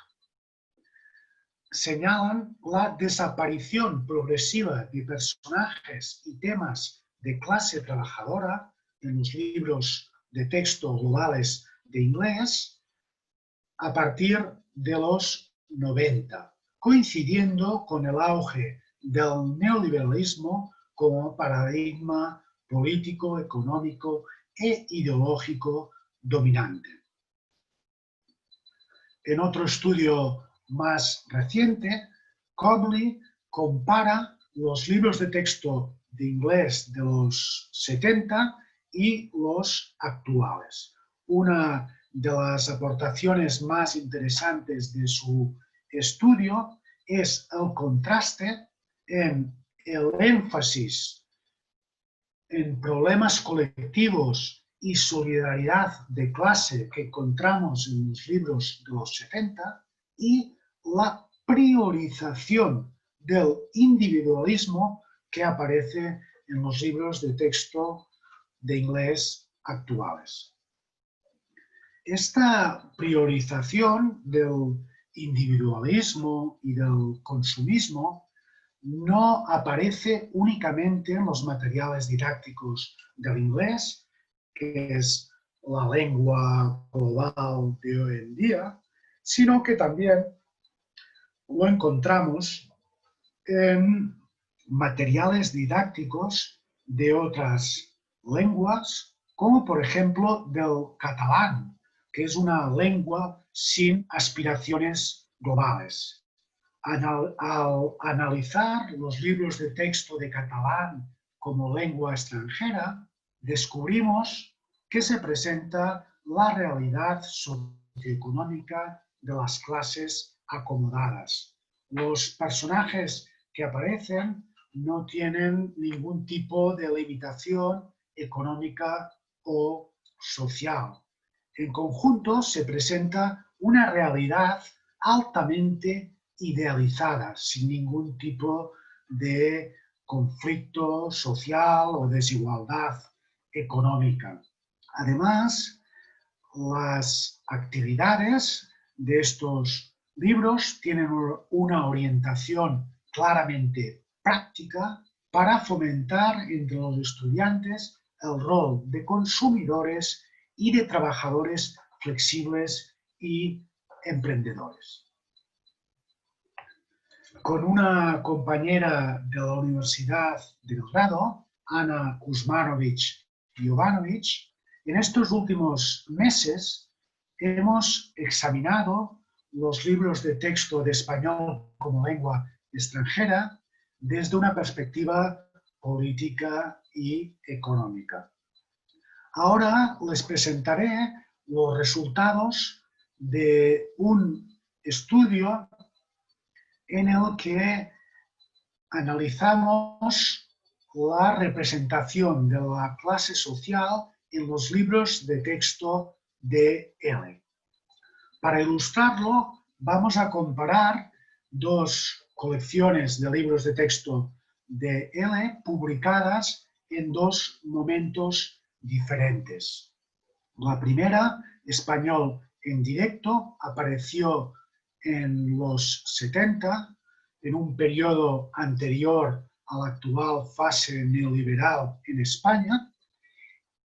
señalan la desaparición progresiva de personajes y temas de clase trabajadora en los libros de texto globales de inglés a partir de los 90, coincidiendo con el auge del neoliberalismo como paradigma político, económico e ideológico dominante. En otro estudio más reciente, Cobley compara los libros de texto de inglés de los 70 y los actuales. Una de las aportaciones más interesantes de su estudio es el contraste en el énfasis en problemas colectivos y solidaridad de clase que encontramos en los libros de los 70 y la priorización del individualismo que aparece en los libros de texto de inglés actuales. Esta priorización del individualismo y del consumismo no aparece únicamente en los materiales didácticos del inglés, que es la lengua global de hoy en día, sino que también lo encontramos en materiales didácticos de otras lenguas, como por ejemplo del catalán, que es una lengua sin aspiraciones globales. Al analizar los libros de texto de catalán como lengua extranjera, descubrimos que se presenta la realidad socioeconómica de las clases acomodadas. Los personajes que aparecen no tienen ningún tipo de limitación económica o social. En conjunto se presenta una realidad altamente idealizada, sin ningún tipo de conflicto social o desigualdad económica. Además, las actividades de estos libros tienen una orientación claramente práctica para fomentar entre los estudiantes el rol de consumidores y de trabajadores flexibles y emprendedores. Con una compañera de la Universidad de Belgrado, Ana Kuzmanovic-Jovanovic, en estos últimos meses hemos examinado los libros de texto de español como lengua extranjera desde una perspectiva política y económica. Ahora les presentaré los resultados de un estudio en el que analizamos la representación de la clase social en los libros de texto de L. Para ilustrarlo, vamos a comparar dos colecciones de libros de texto de L publicadas en dos momentos diferentes. La primera, Español en directo, apareció en los 70, en un periodo anterior a la actual fase neoliberal en España.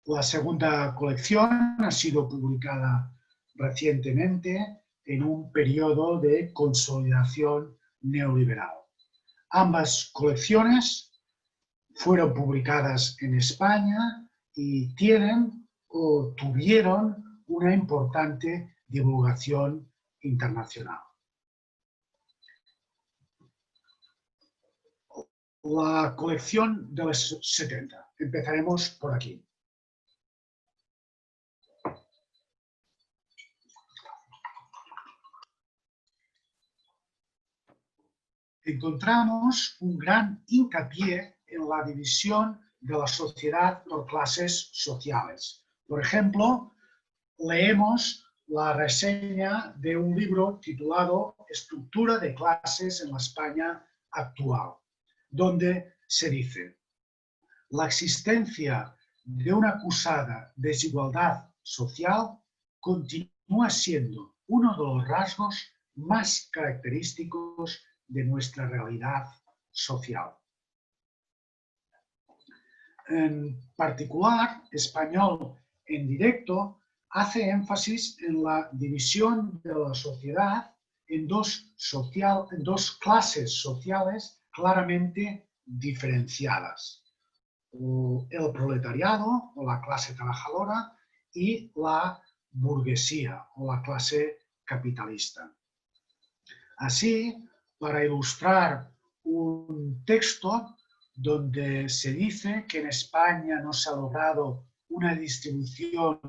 La segunda colección ha sido publicada recientemente en un periodo de consolidación neoliberal. Ambas colecciones fueron publicadas en España y tienen o tuvieron una importante divulgación internacional. La colección de los 70. Empezaremos por aquí. Encontramos un gran hincapié en la división de la sociedad por clases sociales. Por ejemplo, leemos la reseña de un libro titulado Estructura de clases en la España actual, donde se dice: la existencia de una acusada desigualdad social continúa siendo uno de los rasgos más característicos de nuestra realidad social. En particular, Español en directo hace énfasis en la división de la sociedad en dos clases sociales claramente diferenciadas: el proletariado o la clase trabajadora y la burguesía o la clase capitalista. Así, para ilustrar un texto donde se dice que en España no se ha logrado una distribución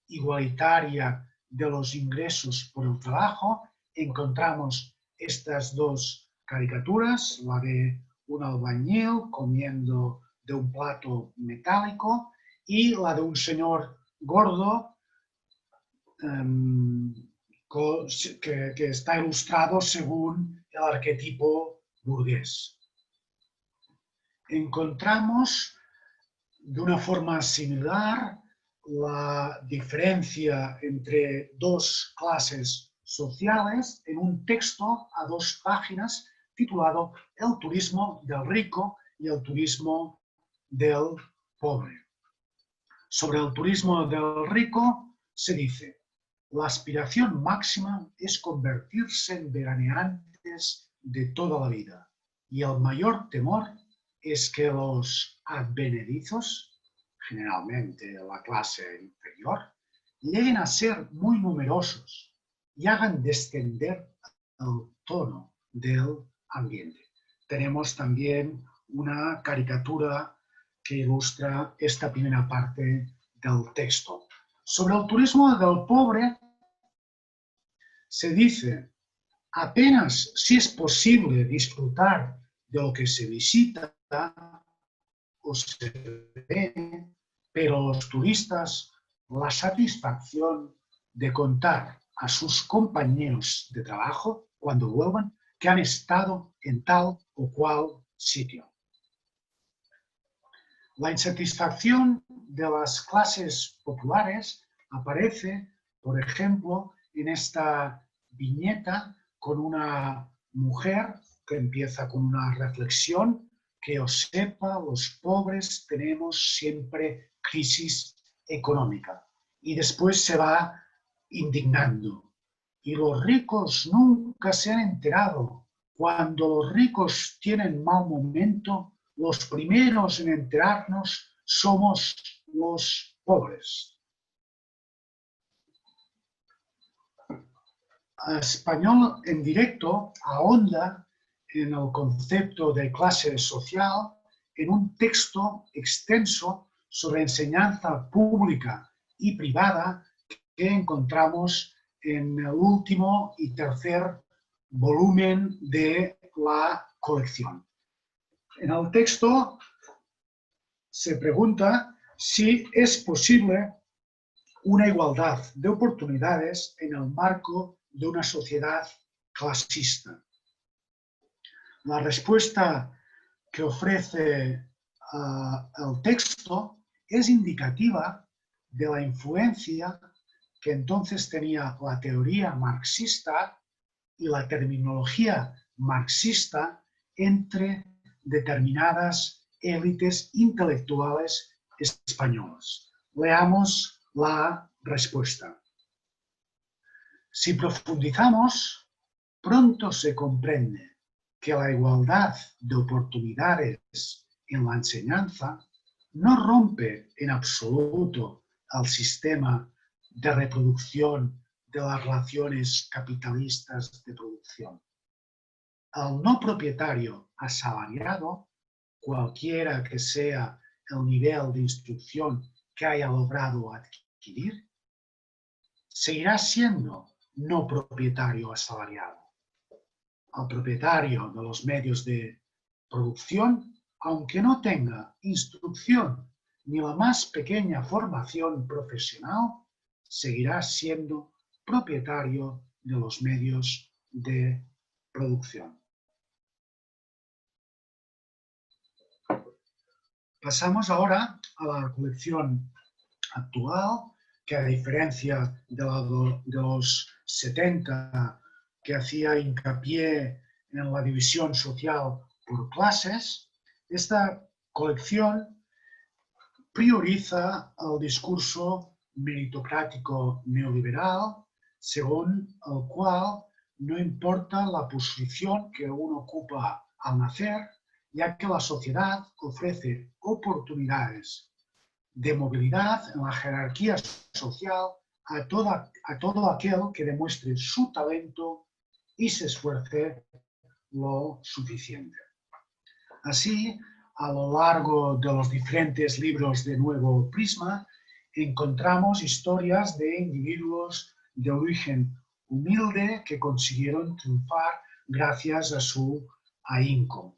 igualitaria de los ingresos por el trabajo, encontramos estas dos caricaturas, la de un albañil comiendo de un plato metálico y la de un señor gordo que está ilustrado según el arquetipo burgués. Encontramos de una forma similar la diferencia entre dos clases sociales en un texto a 2 páginas titulado El turismo del rico y el turismo del pobre. Sobre el turismo del rico se dice: la aspiración máxima es convertirse en veraneantes de toda la vida y el mayor temor es que los advenedizos, generalmente la clase inferior, lleguen a ser muy numerosos y hagan descender el tono del ambiente. Tenemos también una caricatura que ilustra esta primera parte del texto. Sobre el turismo del pobre se dice: apenas si es posible disfrutar de lo que se visita o se ve, pero los turistas la satisfacción de contar a sus compañeros de trabajo cuando vuelvan que han estado en tal o cual sitio. La insatisfacción de las clases populares aparece, por ejemplo, en esta viñeta con una mujer que empieza con una reflexión: que os sepa, los pobres tenemos siempre crisis económica. Y después se va indignando. Y los ricos nunca se han enterado. Cuando los ricos tienen mal momento, los primeros en enterarnos somos los pobres. Español en directo ahonda en el concepto de clase social en un texto extenso sobre enseñanza pública y privada que encontramos en el último y tercer volumen de la colección. En el texto se pregunta si es posible una igualdad de oportunidades en el marco de una sociedad clasista. La respuesta que ofrece el texto es indicativa de la influencia que entonces tenía la teoría marxista y la terminología marxista entre determinadas élites intelectuales españolas. Leamos la respuesta. Si profundizamos, pronto se comprende que la igualdad de oportunidades en la enseñanza no rompe en absoluto el sistema de reproducción de las relaciones capitalistas de producción. El no propietario asalariado, cualquiera que sea el nivel de instrucción que haya logrado adquirir, seguirá siendo no propietario asalariado. El propietario de los medios de producción, aunque no tenga instrucción ni la más pequeña formación profesional, seguirá siendo propietario de los medios de producción. Pasamos ahora a la colección actual, que a diferencia de los 70, que hacía hincapié en la división social por clases, esta colección prioriza el discurso meritocrático neoliberal, según el cual no importa la posición que uno ocupa al nacer, ya que la sociedad ofrece oportunidades de movilidad en la jerarquía social a todo aquel que demuestre su talento y se esfuerce lo suficiente. Así, a lo largo de los diferentes libros de Nuevo Prisma, encontramos historias de individuos de origen humilde que consiguieron triunfar gracias a su ahínco.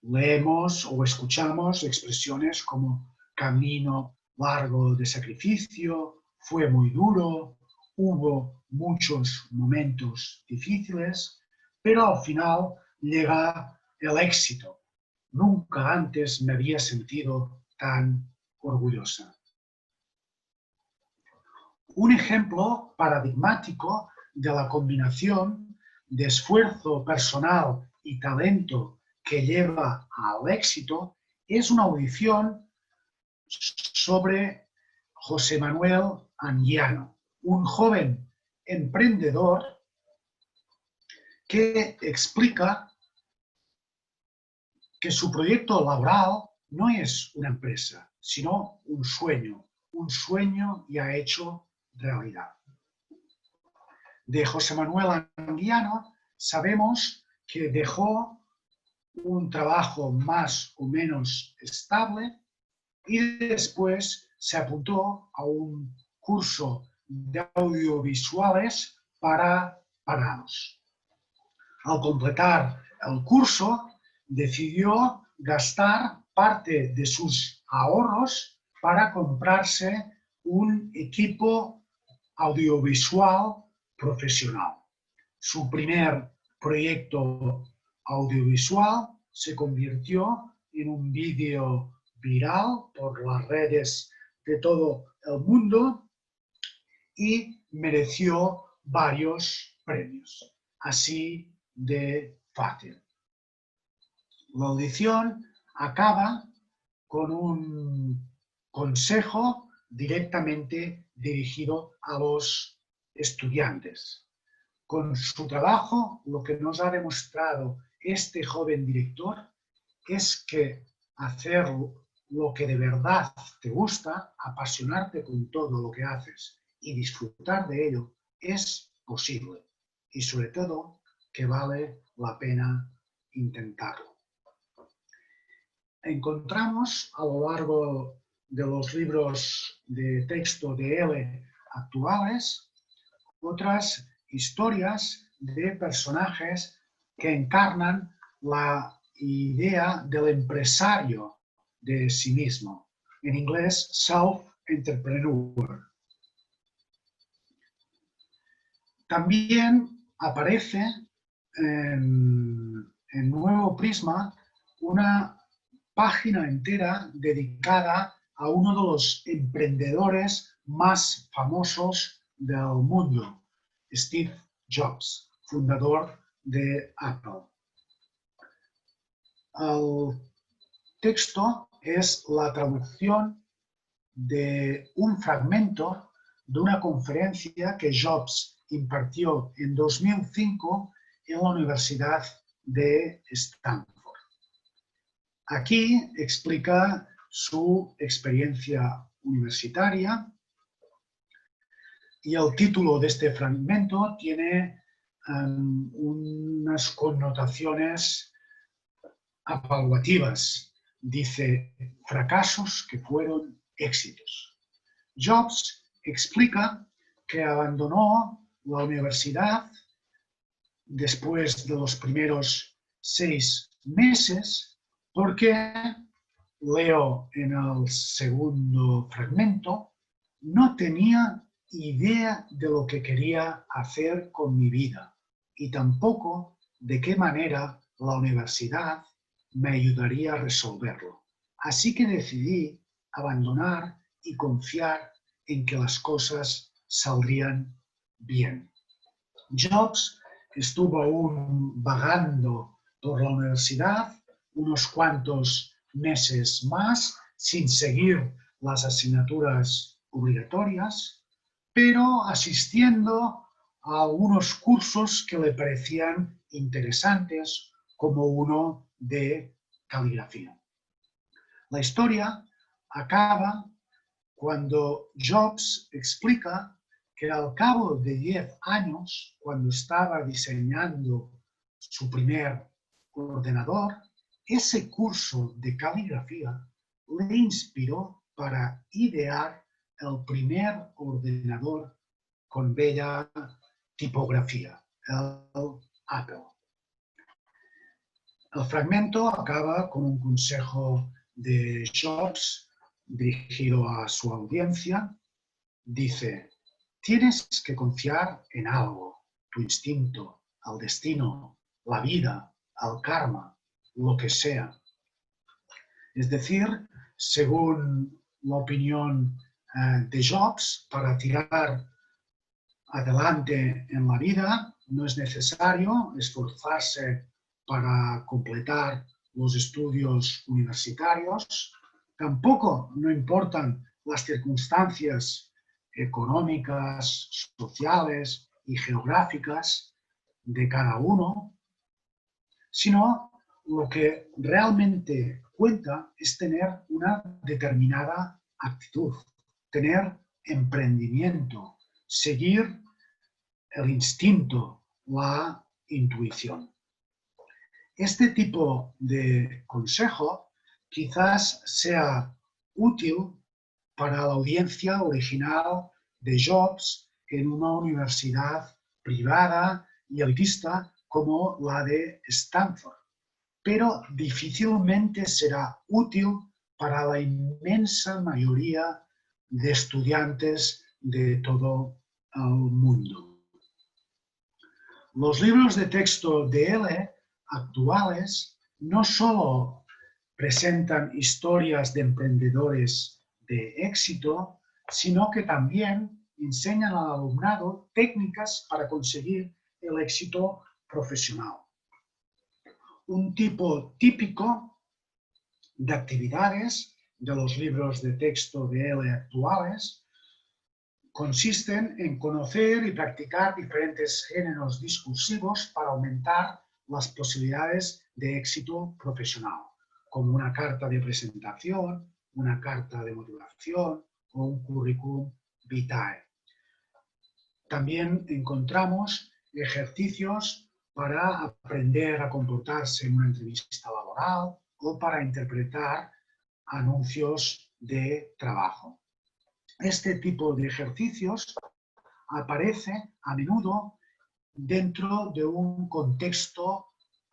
Leemos o escuchamos expresiones como camino largo de sacrificio, fue muy duro, hubo muchos momentos difíciles, pero al final llega el éxito. Nunca antes me había sentido tan orgullosa. Un ejemplo paradigmático de la combinación de esfuerzo personal y talento que lleva al éxito es una audición sobre José Manuel Anguiano, un joven emprendedor que explica que su proyecto laboral no es una empresa, sino un sueño ya hecho realidad. De José Manuel Anguiano sabemos que dejó un trabajo más o menos estable y después se apuntó a un curso de audiovisuales para parados. Al completar el curso, decidió gastar parte de sus ahorros para comprarse un equipo audiovisual profesional. Su primer proyecto audiovisual se convirtió en un vídeo viral por las redes de todo el mundo y mereció varios premios. Así de fácil. La audición acaba con un consejo directamente dirigido a los estudiantes. Con su trabajo, lo que nos ha demostrado este joven director es que hacer lo que de verdad te gusta, apasionarte con todo lo que haces y disfrutar de ello, es posible. Y sobre todo, que vale la pena intentarlo. Encontramos a lo largo de los libros de texto de él actuales otras historias de personajes que encarnan la idea del empresario de sí mismo. En inglés, self-entrepreneur. También aparece en Nuevo Prisma una página entera dedicada a uno de los emprendedores más famosos del mundo, Steve Jobs, fundador de Apple. El texto es la traducción de un fragmento de una conferencia que Jobs impartió en 2005 en la Universidad de Stanford. Aquí explica su experiencia universitaria y el título de este fragmento tiene unas connotaciones evaluativas. Dice, fracasos que fueron éxitos. Jobs explica que abandonó la universidad después de los primeros 6 meses porque, leo en el segundo fragmento, no tenía idea de lo que quería hacer con mi vida y tampoco de qué manera la universidad me ayudaría a resolverlo. Así que decidí abandonar y confiar en que las cosas saldrían bien. Jobs estuvo aún vagando por la universidad unos cuantos meses más sin seguir las asignaturas obligatorias, pero asistiendo a algunos cursos que le parecían interesantes, como uno de caligrafía. La historia acaba cuando Jobs explica que al cabo de 10 años, cuando estaba diseñando su primer ordenador, ese curso de caligrafía le inspiró para idear el primer ordenador con bella tipografía, el Apple. El fragmento acaba con un consejo de Jobs dirigido a su audiencia. Dice, tienes que confiar en algo, tu instinto, al destino, la vida, al karma, lo que sea. Es decir, según la opinión de Jobs, para tirar adelante en la vida no es necesario esforzarse para completar los estudios universitarios, tampoco no importan las circunstancias económicas, sociales y geográficas de cada uno, sino lo que realmente cuenta es tener una determinada actitud, tener emprendimiento, seguir el instinto, la intuición. Este tipo de consejo quizás sea útil para la audiencia original de Jobs en una universidad privada y elitista como la de Stanford, pero difícilmente será útil para la inmensa mayoría de estudiantes de todo el mundo. Los libros de texto de L actuales no solo presentan historias de emprendedores de éxito, sino que también enseñan al alumnado técnicas para conseguir el éxito profesional. Un tipo típico de actividades de los libros de texto de L actuales consisten en conocer y practicar diferentes géneros discursivos para aumentar las posibilidades de éxito profesional, como una carta de presentación, una carta de motivación o un currículum vitae. También encontramos ejercicios para aprender a comportarse en una entrevista laboral o para interpretar anuncios de trabajo. Este tipo de ejercicios aparece a menudo dentro de un contexto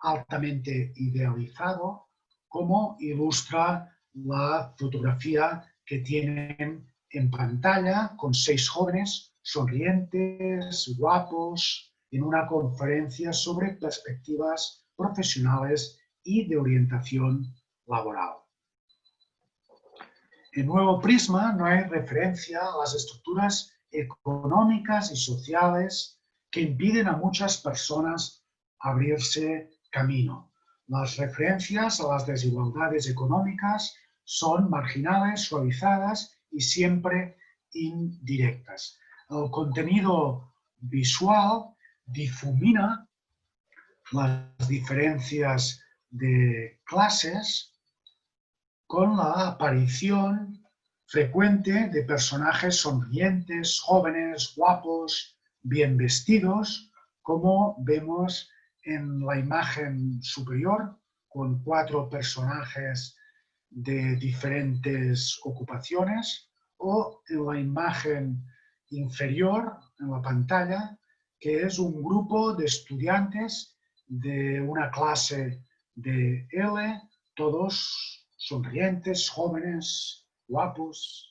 altamente idealizado, como ilustra la fotografía que tienen en pantalla con 6 jóvenes sonrientes, guapos, en una conferencia sobre perspectivas profesionales y de orientación laboral. En Nuevo Prisma no hay referencia a las estructuras económicas y sociales que impiden a muchas personas abrirse camino. Las referencias a las desigualdades económicas son marginales, suavizadas y siempre indirectas. El contenido visual difumina las diferencias de clases con la aparición frecuente de personajes sonrientes, jóvenes, guapos, bien vestidos, como vemos en la imagen superior, con 4 personajes de diferentes ocupaciones, o en la imagen inferior, en la pantalla, que es un grupo de estudiantes de una clase de L, todos sonrientes, jóvenes, guapos.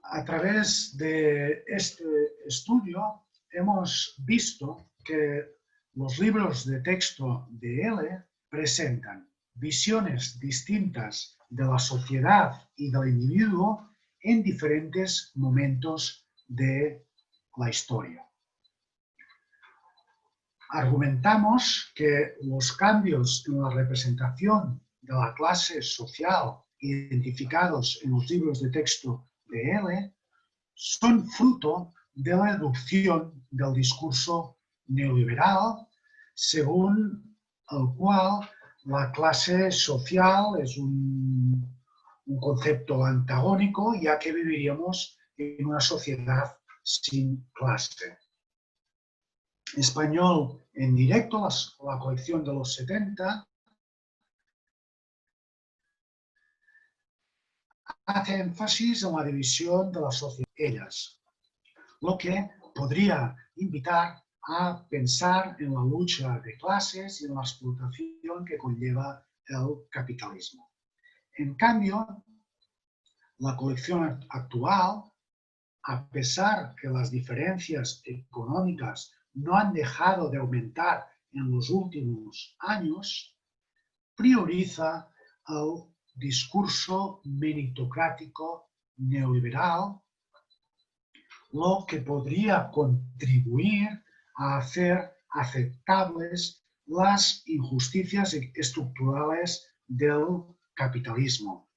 A través de este estudio hemos visto que los libros de texto de L presentan visiones distintas de la sociedad y del individuo en diferentes momentos de la historia. Argumentamos que los cambios en la representación de la clase social identificados en los libros de texto de L son fruto de la erupción del discurso neoliberal, según el cual la clase social es un concepto antagónico, ya que viviríamos en una sociedad sin clase. Español en directo, la colección de los 70, hace énfasis en la división de la sociedad en ellas, lo que podría invitar a pensar en la lucha de clases y en la explotación que conlleva el capitalismo. En cambio, la colección actual, a pesar que las diferencias económicas no han dejado de aumentar en los últimos años, prioriza el discurso meritocrático neoliberal, lo que podría contribuir a hacer aceptables las injusticias estructurales del capitalismo,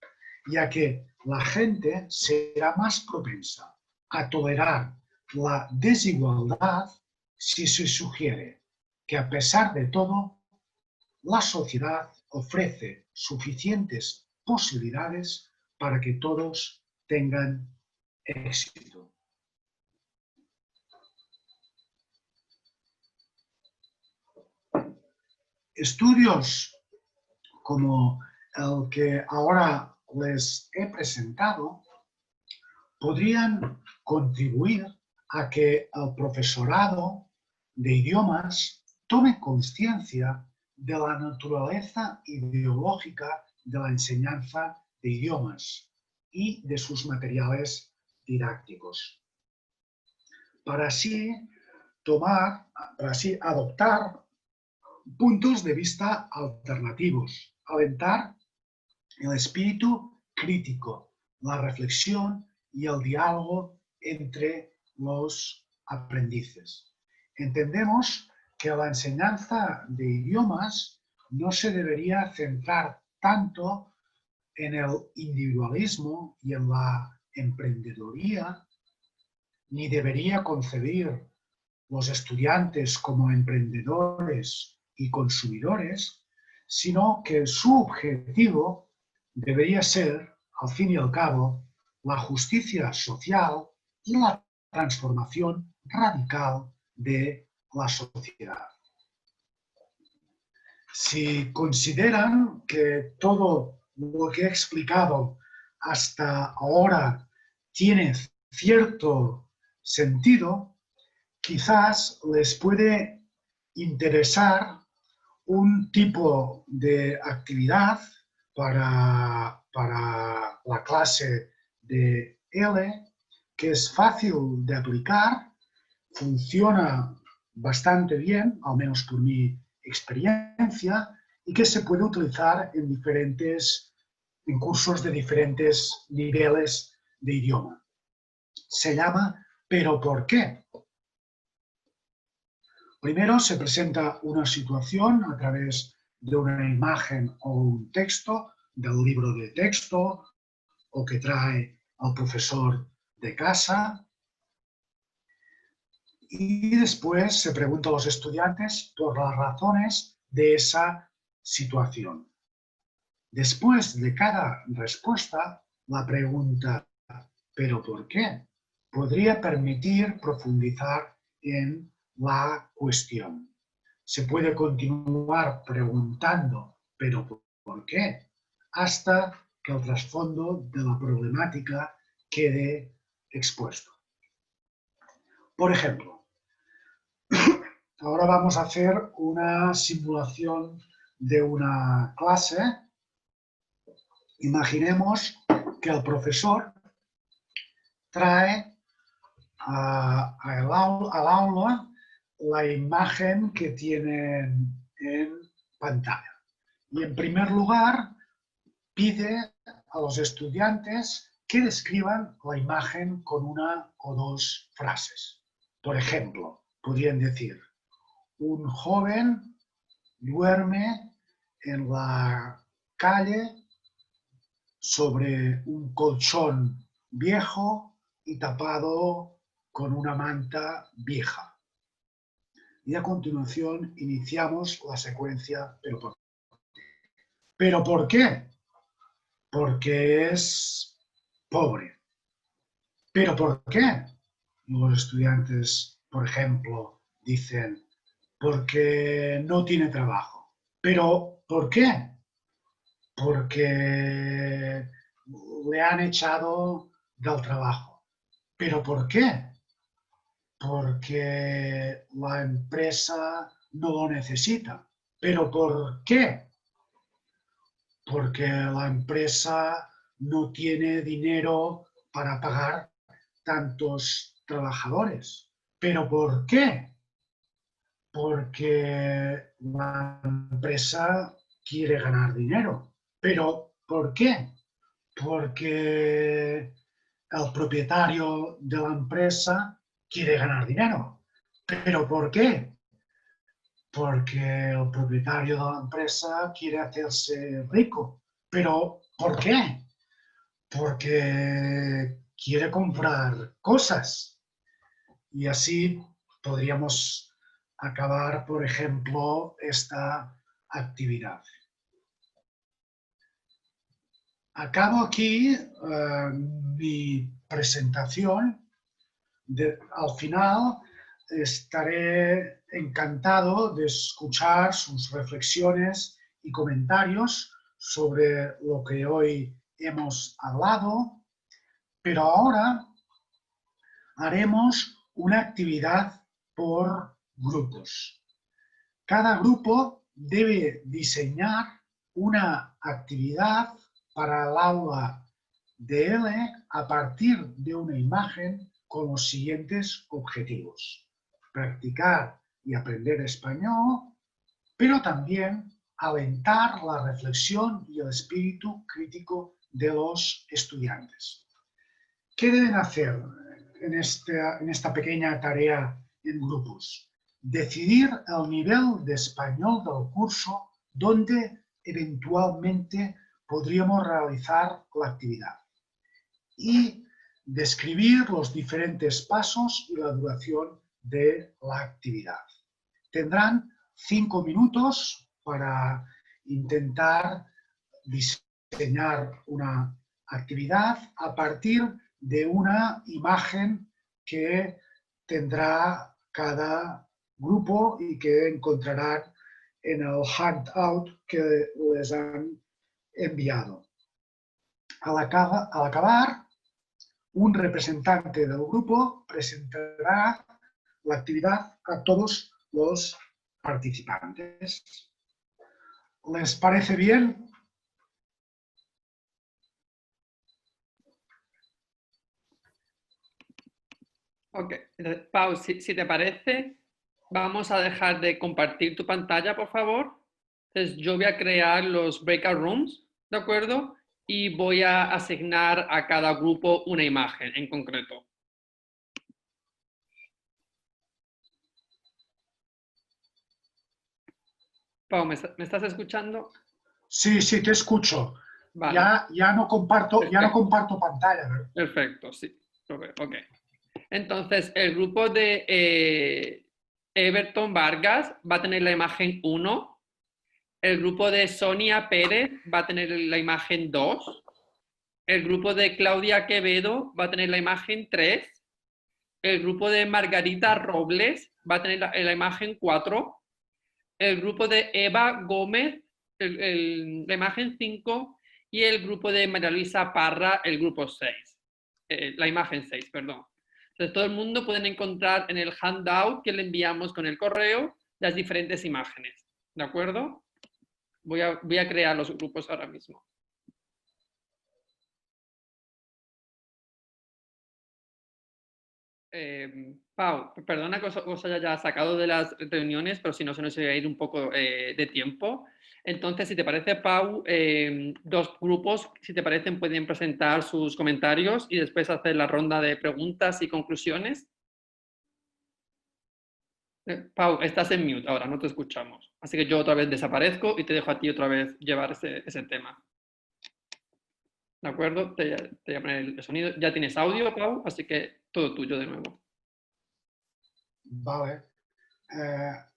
ya que la gente será más propensa a tolerar la desigualdad si se sugiere que, a pesar de todo, la sociedad ofrece suficientes posibilidades para que todos tengan éxito. Estudios como el que ahora les he presentado podrían contribuir a que el profesorado de idiomas tome conciencia de la naturaleza ideológica de la enseñanza de idiomas y de sus materiales didácticos, para así adoptar puntos de vista alternativos, alentar el espíritu crítico, la reflexión y el diálogo entre los aprendices. Entendemos que la enseñanza de idiomas no se debería centrar tanto en el individualismo y en la emprendeduría, ni debería concebir los estudiantes como emprendedores y consumidores, sino que su objetivo debería ser, al fin y al cabo, la justicia social y la transformación radical de la sociedad. Si consideran que todo lo que he explicado hasta ahora tiene cierto sentido, quizás les puede interesar un tipo de actividad para la clase de L que es fácil de aplicar, funciona bastante bien, al menos por mi experiencia, y que se puede utilizar en cursos de diferentes niveles de idioma. Se llama ¿pero por qué? Primero se presenta una situación a través de una imagen o un texto del libro de texto o que trae al profesor de casa. Y después se pregunta a los estudiantes por las razones de esa situación. Después de cada respuesta, la pregunta ¿pero por qué? Podría permitir profundizar en la cuestión. Se puede continuar preguntando ¿pero por qué? Hasta que el trasfondo de la problemática quede expuesto. Por ejemplo, ahora vamos a hacer una simulación de una clase. Imaginemos que el profesor trae al aula la imagen que tienen en pantalla. Y en primer lugar pide a los estudiantes que describan la imagen con una o dos frases. Por ejemplo, podrían decir: un joven duerme en la calle sobre un colchón viejo y tapado con una manta vieja. Y a continuación iniciamos la secuencia ¿pero por qué? Porque es pobre. ¿Pero por qué? Los estudiantes, por ejemplo, dicen porque no tiene trabajo. ¿Pero por qué? Porque le han echado del trabajo. ¿Pero por qué? Porque la empresa no lo necesita. ¿Pero por qué? Porque la empresa no tiene dinero para pagar tantos trabajadores. ¿Pero por qué? Porque la empresa quiere ganar dinero. ¿Pero por qué? Porque el propietario de la empresa quiere ganar dinero. ¿Pero por qué? Porque el propietario de la empresa quiere hacerse rico. ¿Pero por qué? Porque quiere comprar cosas. Y así podríamos acabar, por ejemplo, esta actividad. Acabo aquí mi presentación. Al final estaré encantado de escuchar sus reflexiones y comentarios sobre lo que hoy hemos hablado, pero ahora haremos una actividad por grupos. Cada grupo debe diseñar una actividad para el aula de L a partir de una imagen con los siguientes objetivos: practicar y aprender español, pero también alentar la reflexión y el espíritu crítico de los estudiantes. ¿Qué deben hacer en esta pequeña tarea en grupos? Decidir el nivel de español del curso donde eventualmente podríamos realizar la actividad y describir los diferentes pasos y la duración de la actividad. Tendrán 5 minutos para intentar diseñar una actividad a partir de una imagen que tendrá cada grupo y que encontrarán en el handout que les han enviado. Al acabar, un representante del grupo presentará la actividad a todos los participantes. ¿Les parece bien? Ok, entonces, Pau, si te parece, vamos a dejar de compartir tu pantalla, por favor. Entonces, yo voy a crear los breakout rooms, ¿de acuerdo? Y voy a asignar a cada grupo una imagen en concreto. Pau, ¿me estás escuchando? Sí, sí, te escucho. Vale. Ya no comparto pantalla. ¿Verdad? Perfecto, sí. Lo veo, ok. Entonces, el grupo de Everton Vargas va a tener la imagen 1. El grupo de Sonia Pérez va a tener la imagen 2. El grupo de Claudia Quevedo va a tener la imagen 3. El grupo de Margarita Robles va a tener la imagen 4. El grupo de Eva Gómez, la imagen 5. Y el grupo de María Luisa Parra, el grupo 6. La imagen 6, perdón. Entonces, todo el mundo puede encontrar en el handout que le enviamos con el correo las diferentes imágenes. ¿De acuerdo? Voy a crear los grupos ahora mismo. Pau, perdona que os haya sacado de las reuniones, pero si no se nos iba a ir un poco de tiempo. Entonces, si te parece, Pau, dos grupos, si te parecen, pueden presentar sus comentarios y después hacer la ronda de preguntas y conclusiones. Pau, estás en mute ahora, no te escuchamos. Así que yo otra vez desaparezco y te dejo a ti otra vez llevar ese tema. ¿De acuerdo? Te voy a poner el sonido. Ya tienes audio, Pau, así que todo tuyo de nuevo. Vale.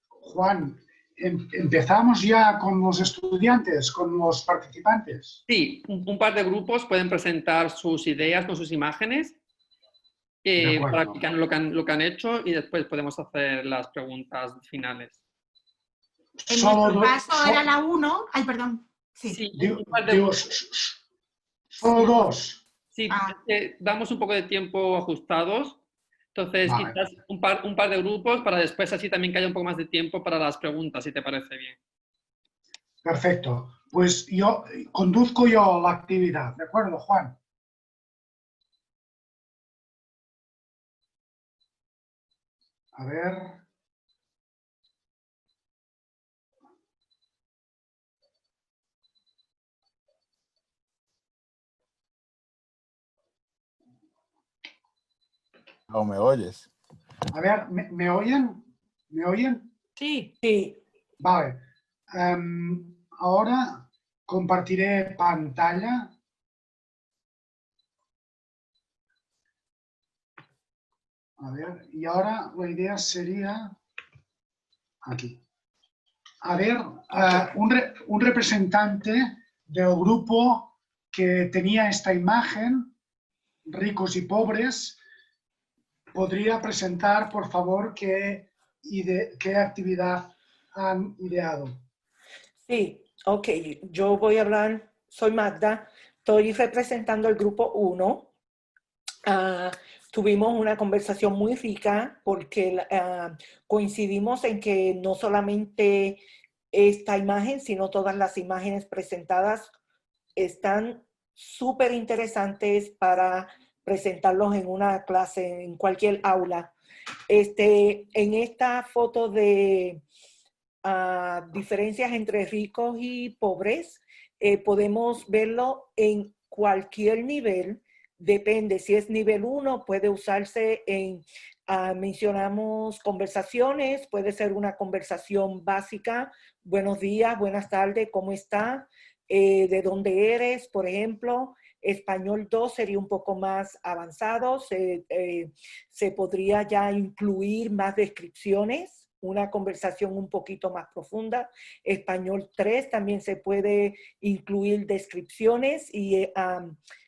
Juan, ¿empezamos ya con los estudiantes, con los participantes? Sí, un par de grupos pueden presentar sus ideas con sus imágenes para explicar lo que han hecho y después podemos hacer las preguntas finales. En nuestro caso era la 1. Ay, perdón. Sí. Un par de grupos. Solo dos. Sí, damos un poco de tiempo ajustados. Entonces, Vale. quizás un par de grupos para después así también que haya un poco más de tiempo para las preguntas, si te parece bien. Perfecto. Pues yo conduzco la actividad, ¿de acuerdo, Juan? A ver. ¿O me oyes? A ver, ¿me oyen? ¿Me oyen? Sí. Sí. Vale. Ahora compartiré pantalla. A ver, y ahora la idea sería aquí. A ver, un representante del grupo que tenía esta imagen, ricos y pobres, podría presentar, por favor, qué actividad han ideado. Sí, ok, yo voy a hablar, soy Magda, estoy representando el grupo 1. Tuvimos una conversación muy rica porque coincidimos en que no solamente esta imagen, sino todas las imágenes presentadas están súper interesantes para presentarlos en una clase, en cualquier aula. En esta foto de diferencias entre ricos y pobres, podemos verlo en cualquier nivel. Depende, si es nivel 1, puede usarse en, mencionamos conversaciones, puede ser una conversación básica, buenos días, buenas tardes, ¿cómo está? ¿De dónde eres? Por ejemplo, español 2 sería un poco más avanzado, se podría ya incluir más descripciones, una conversación un poquito más profunda. Español 3 también se puede incluir descripciones y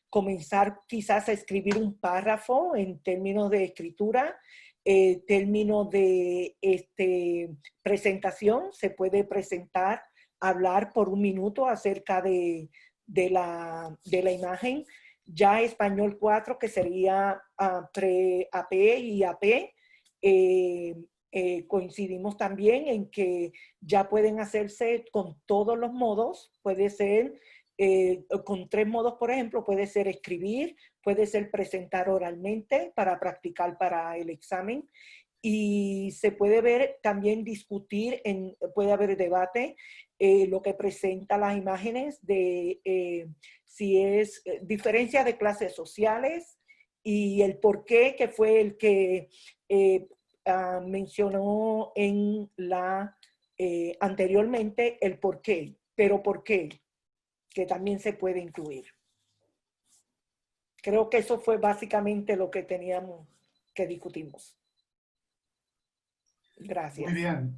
comenzar quizás a escribir un párrafo en términos de escritura, términos de presentación, se puede presentar, hablar por un minuto acerca de la imagen. Ya español 4, que sería pre-AP y AP, Coincidimos también en que ya pueden hacerse con todos los modos. Puede ser con 3 modos, por ejemplo, puede ser escribir, puede ser presentar oralmente para practicar para el examen, y se puede ver también discutir, puede haber debate, lo que presenta las imágenes de si es diferencia de clases sociales y el por qué, que fue el que mencionó en anteriormente, el por qué, pero por qué, que también se puede incluir. Creo que eso fue básicamente lo que teníamos que discutimos. Gracias. Muy bien,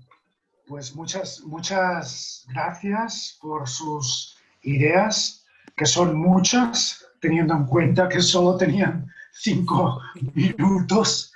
pues muchas gracias por sus ideas, que son muchas, teniendo en cuenta que solo tenían 5 minutos.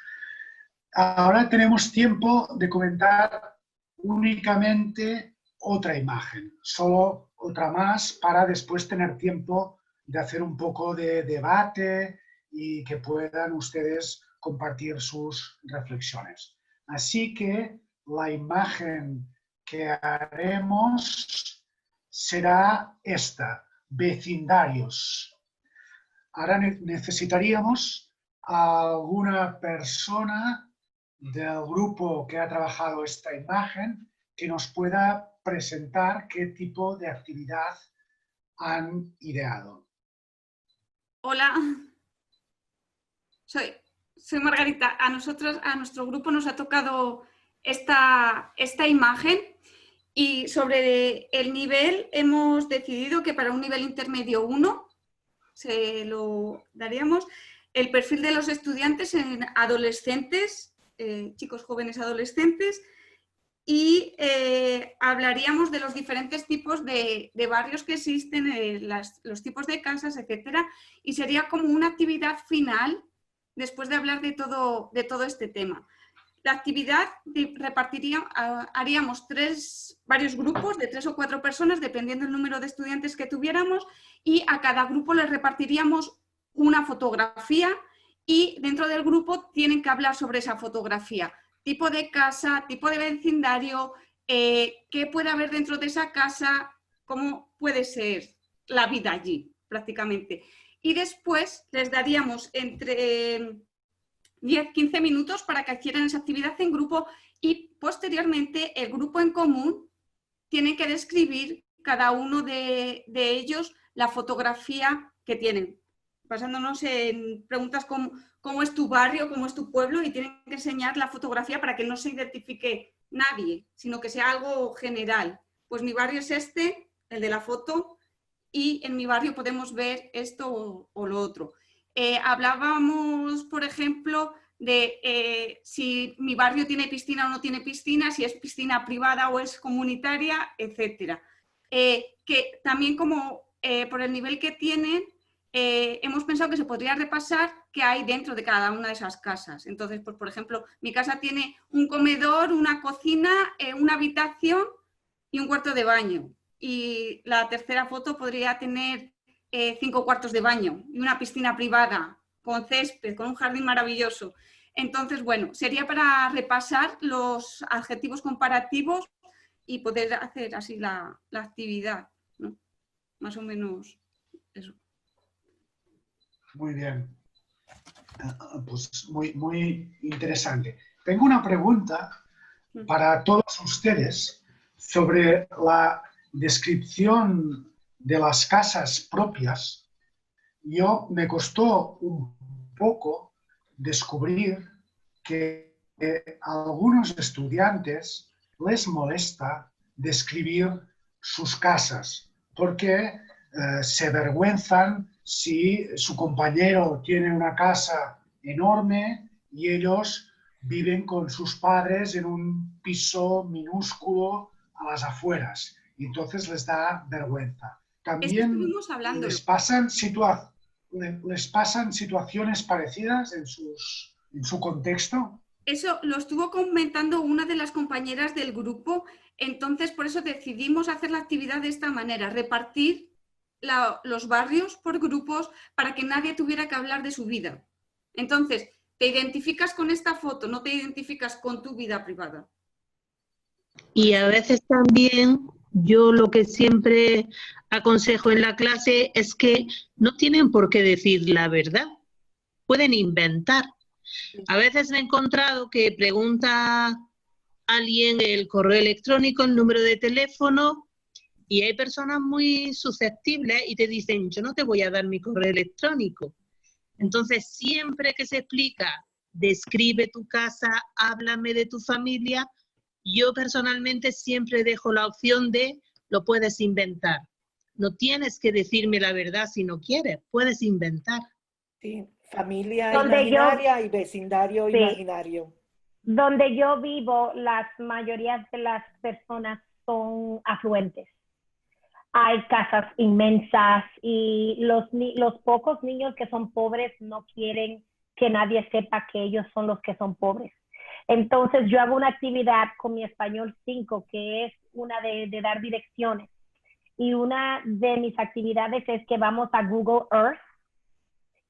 Ahora tenemos tiempo de comentar únicamente otra imagen, solo otra más, para después tener tiempo de hacer un poco de debate y que puedan ustedes compartir sus reflexiones. Así que la imagen que haremos será esta, vecindarios. Ahora necesitaríamos a alguna persona del grupo que ha trabajado esta imagen que nos pueda presentar qué tipo de actividad han ideado. Hola, soy Margarita. A nuestro grupo nos ha tocado esta imagen, y sobre el nivel hemos decidido que para un nivel intermedio 1 se lo daríamos el perfil de los estudiantes en adolescentes, chicos jóvenes adolescentes, y hablaríamos de los diferentes tipos de barrios que existen, los tipos de casas, etcétera, y sería como una actividad final después de hablar de todo este tema. La actividad haríamos varios grupos de 3 o 4 personas, dependiendo del número de estudiantes que tuviéramos, y a cada grupo les repartiríamos una fotografía, y dentro del grupo tienen que hablar sobre esa fotografía. Tipo de casa, tipo de vecindario, qué puede haber dentro de esa casa, cómo puede ser la vida allí, prácticamente. Y después les daríamos entre 10-15 minutos para que hicieran esa actividad en grupo, y posteriormente el grupo en común tiene que describir cada uno de ellos la fotografía que tienen, basándonos en preguntas como cómo es tu barrio, cómo es tu pueblo, y tienen que enseñar la fotografía para que no se identifique nadie, sino que sea algo general. Pues mi barrio es este, el de la foto, y en mi barrio podemos ver esto o lo otro. Hablábamos, por ejemplo, de si mi barrio tiene piscina o no tiene piscina, si es piscina privada o es comunitaria, etc. Que también como por el nivel que tienen, hemos pensado que se podría repasar qué hay dentro de cada una de esas casas. Entonces, pues, por ejemplo, mi casa tiene un comedor, una cocina, una habitación y un cuarto de baño. Y la tercera foto podría tener 5 cuartos de baño y una piscina privada con césped, con un jardín maravilloso. Entonces, bueno, sería para repasar los adjetivos comparativos y poder hacer así la actividad, ¿no? Más o menos eso. Muy bien. Pues muy interesante. Tengo una pregunta para todos ustedes sobre la descripción de las casas propias. Me costó un poco descubrir que a algunos estudiantes les molesta describir sus casas porque se avergüenzan si su compañero tiene una casa enorme y ellos viven con sus padres en un piso minúsculo a las afueras, y entonces les da vergüenza. También les pasan situaciones parecidas en su contexto. Eso lo estuvo comentando una de las compañeras del grupo, entonces por eso decidimos hacer la actividad de esta manera, repartir los barrios por grupos para que nadie tuviera que hablar de su vida. Entonces, te identificas con esta foto, no te identificas con tu vida privada. Y a veces también yo lo que siempre aconsejo en la clase es que no tienen por qué decir la verdad, pueden inventar. A veces me he encontrado que pregunta alguien el correo electrónico, el número de teléfono, y hay personas muy susceptibles y te dicen, yo no te voy a dar mi correo electrónico. Entonces, siempre que se explica, describe tu casa, háblame de tu familia, yo personalmente siempre dejo la opción de lo puedes inventar. No tienes que decirme la verdad si no quieres, puedes inventar. Sí, familia Donde imaginaria y vecindario Sí. imaginario. Donde yo vivo, las mayorías de las personas son afluentes. Hay casas inmensas y los pocos niños que son pobres no quieren que nadie sepa que ellos son los que son pobres. Entonces yo hago una actividad con mi español 5, que es una de dar direcciones. Y una de mis actividades es que vamos a Google Earth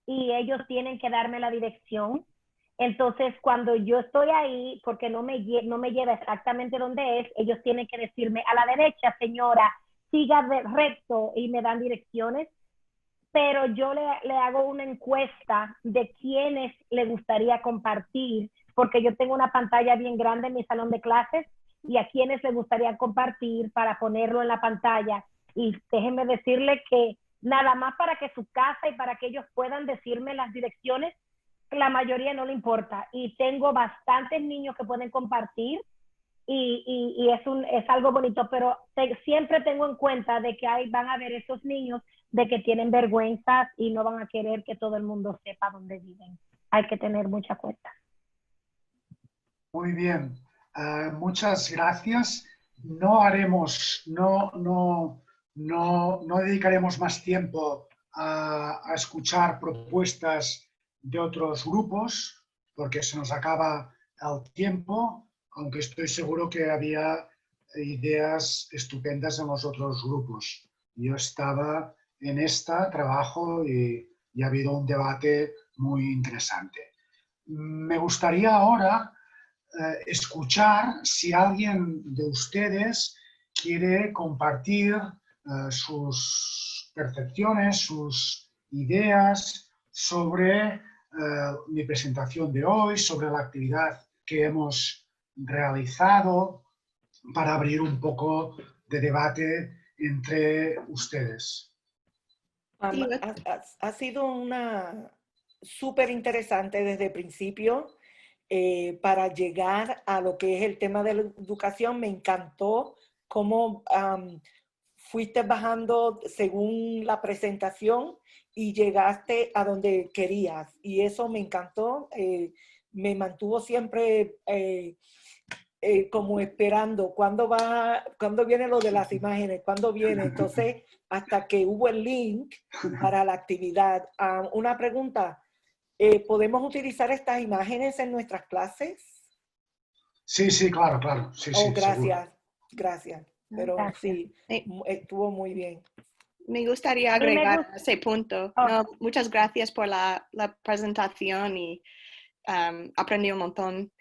y ellos tienen que darme la dirección. Entonces, cuando yo estoy ahí, porque no me lleva exactamente donde es, ellos tienen que decirme, a la derecha, señora, siga recto, y me dan direcciones. Pero yo le hago una encuesta de quiénes le gustaría compartir, porque yo tengo una pantalla bien grande en mi salón de clases, y a quiénes le gustaría compartir para ponerlo en la pantalla. Y déjenme decirle que nada más para que su casa y para que ellos puedan decirme las direcciones, la mayoría no le importa. Y tengo bastantes niños que pueden compartir y es algo bonito, pero siempre tengo en cuenta de que van a haber esos niños de que tienen vergüenzas y no van a querer que todo el mundo sepa dónde viven. Hay que tener mucha cuenta. Muy bien, muchas gracias. No dedicaremos más tiempo a escuchar propuestas de otros grupos, porque se nos acaba el tiempo, aunque estoy seguro que había ideas estupendas en los otros grupos. Yo estaba en trabajo y ha habido un debate muy interesante. Me gustaría ahora escuchar si alguien de ustedes quiere compartir sus percepciones, sus ideas sobre mi presentación de hoy, sobre la actividad que hemos realizado, para abrir un poco de debate entre ustedes. Ha sido una súper interesante desde el principio. Para llegar a lo que es el tema de la educación. Me encantó cómo fuiste bajando según la presentación y llegaste a donde querías. Y eso me encantó. Me mantuvo siempre como esperando cuándo viene lo de las imágenes, cuándo viene. Entonces, hasta que hubo el link para la actividad. Una pregunta. ¿Podemos utilizar estas imágenes en nuestras clases? Sí, claro. Sí, gracias, gracias. Pero Gracias. sí, estuvo muy bien. Me gustaría agregar a ese punto. No, muchas gracias por la presentación y aprendí un montón.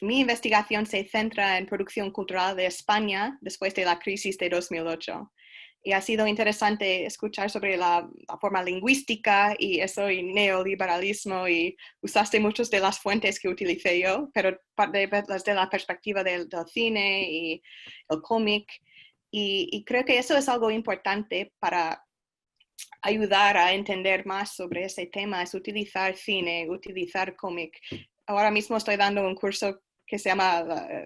Mi investigación se centra en producción cultural de España después de la crisis de 2008. Y ha sido interesante escuchar sobre la forma lingüística y eso y neoliberalismo, y usaste muchas de las fuentes que utilicé yo, pero desde la perspectiva del cine y el cómic. Y creo que eso es algo importante para ayudar a entender más sobre ese tema, es utilizar cine, utilizar cómic. Ahora mismo estoy dando un curso que se llama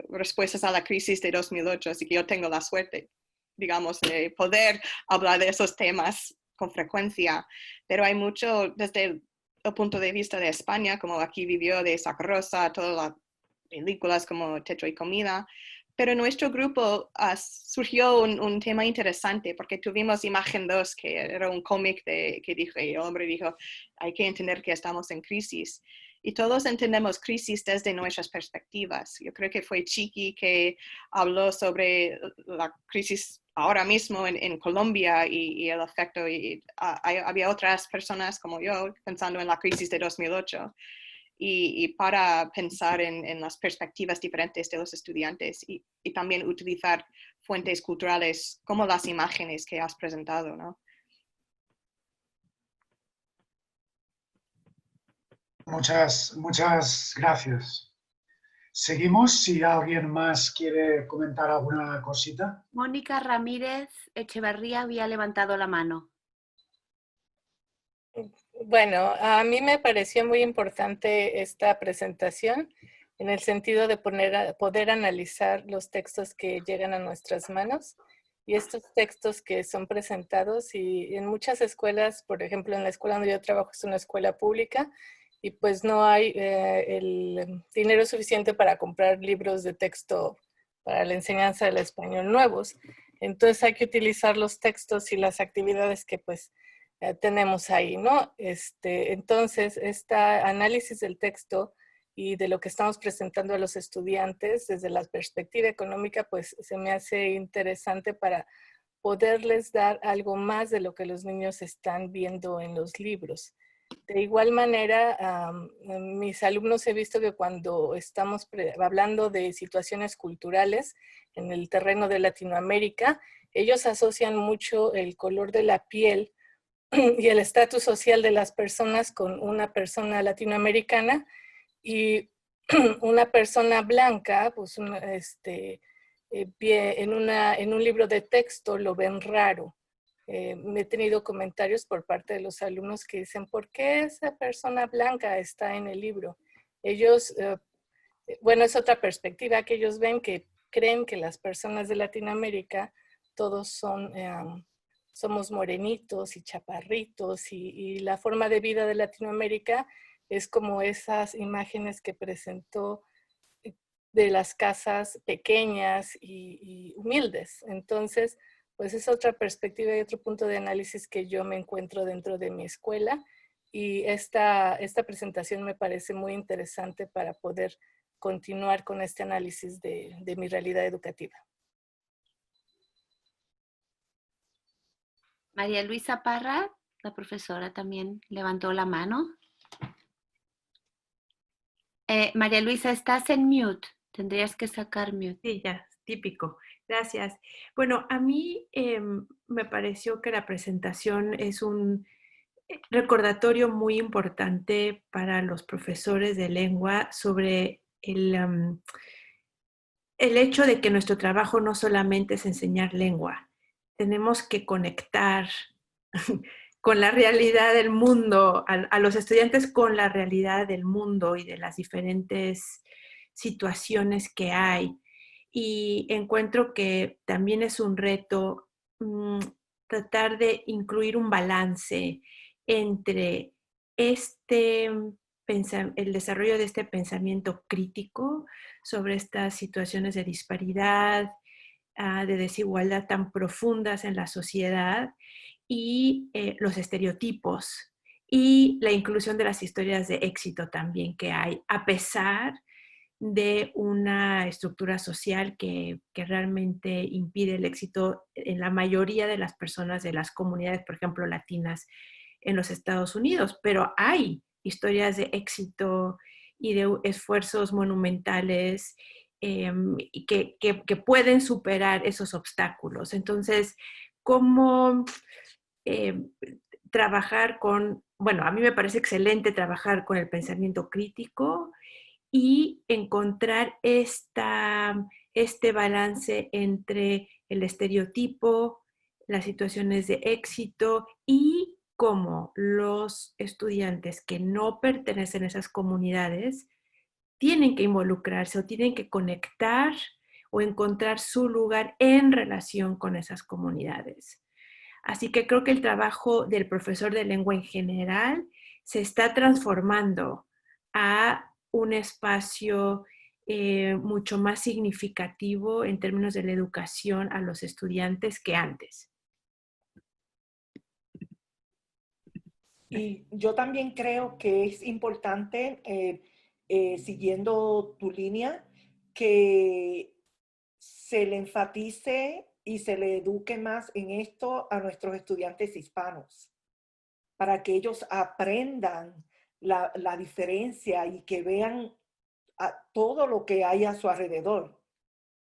Respuestas a la crisis de 2008, así que yo tengo la suerte, digamos, de poder hablar de esos temas con frecuencia, pero hay mucho desde el punto de vista de España, como Aquí vivió de Saca Rosa, todas las películas como Techo y Comida, pero en nuestro grupo surgió un tema interesante porque tuvimos Imagen 2, que era un cómic que dijo, el hombre dijo, hay que entender que estamos en crisis. Y todos entendemos crisis desde nuestras perspectivas. Yo creo que fue Chiqui que habló sobre la crisis ahora mismo en Colombia y el efecto. Y había otras personas como yo pensando en la crisis de 2008. y para pensar en las perspectivas diferentes de los estudiantes y también utilizar fuentes culturales como las imágenes que has presentado, ¿no? Muchas gracias. Seguimos si alguien más quiere comentar alguna cosita. Mónica Ramírez Echeverría había levantado la mano. Bueno, a mí me pareció muy importante esta presentación en el sentido de poder analizar los textos que llegan a nuestras manos y estos textos que son presentados, y en muchas escuelas, por ejemplo, en la escuela donde yo trabajo es una escuela pública y pues no hay el dinero suficiente para comprar libros de texto para la enseñanza del español nuevos. Entonces hay que utilizar los textos y las actividades que pues tenemos ahí, ¿no? Entonces, este análisis del texto y de lo que estamos presentando a los estudiantes desde la perspectiva económica, pues se me hace interesante para poderles dar algo más de lo que los niños están viendo en los libros. De igual manera, mis alumnos he visto que cuando estamos hablando de situaciones culturales en el terreno de Latinoamérica, ellos asocian mucho el color de la piel y el estatus social de las personas con una persona latinoamericana, y una persona blanca, pues en un libro de texto lo ven raro. He tenido comentarios por parte de los alumnos que dicen, ¿por qué esa persona blanca está en el libro? Ellos, bueno, es otra perspectiva que ellos ven, que creen que las personas de Latinoamérica todos somos morenitos y chaparritos, y la forma de vida de Latinoamérica es como esas imágenes que presentó de las casas pequeñas y humildes. Entonces, pues es otra perspectiva y otro punto de análisis que yo me encuentro dentro de mi escuela, y esta presentación me parece muy interesante para poder continuar con este análisis de mi realidad educativa. María Luisa Parra, la profesora, también levantó la mano. María Luisa, estás en mute. Tendrías que sacar mute. Sí, ya, típico. Gracias. Bueno, a mí me pareció que la presentación es un recordatorio muy importante para los profesores de lengua sobre el hecho de que nuestro trabajo no solamente es enseñar lengua. Tenemos que conectar con la realidad del mundo, a los estudiantes con la realidad del mundo y de las diferentes situaciones que hay. Y encuentro que también es un reto tratar de incluir un balance entre el desarrollo de este pensamiento crítico sobre estas situaciones de disparidad, de desigualdad tan profundas en la sociedad, y los estereotipos y la inclusión de las historias de éxito también que hay, a pesar de una estructura social que realmente impide el éxito en la mayoría de las personas de las comunidades, por ejemplo, latinas en los Estados Unidos. Pero hay historias de éxito y de esfuerzos monumentales que pueden superar esos obstáculos. Entonces, ¿cómo trabajar bueno, a mí me parece excelente trabajar con el pensamiento crítico y encontrar este balance entre el estereotipo, las situaciones de éxito y cómo los estudiantes que no pertenecen a esas comunidades tienen que involucrarse o tienen que conectar o encontrar su lugar en relación con esas comunidades. Así que creo que el trabajo del profesor de lengua en general se está transformando a un espacio mucho más significativo en términos de la educación a los estudiantes que antes. Y yo también creo que es importante, siguiendo tu línea, que se le enfatice y se le eduque más en esto a nuestros estudiantes hispanos, para que ellos aprendan la diferencia y que vean todo lo que hay a su alrededor.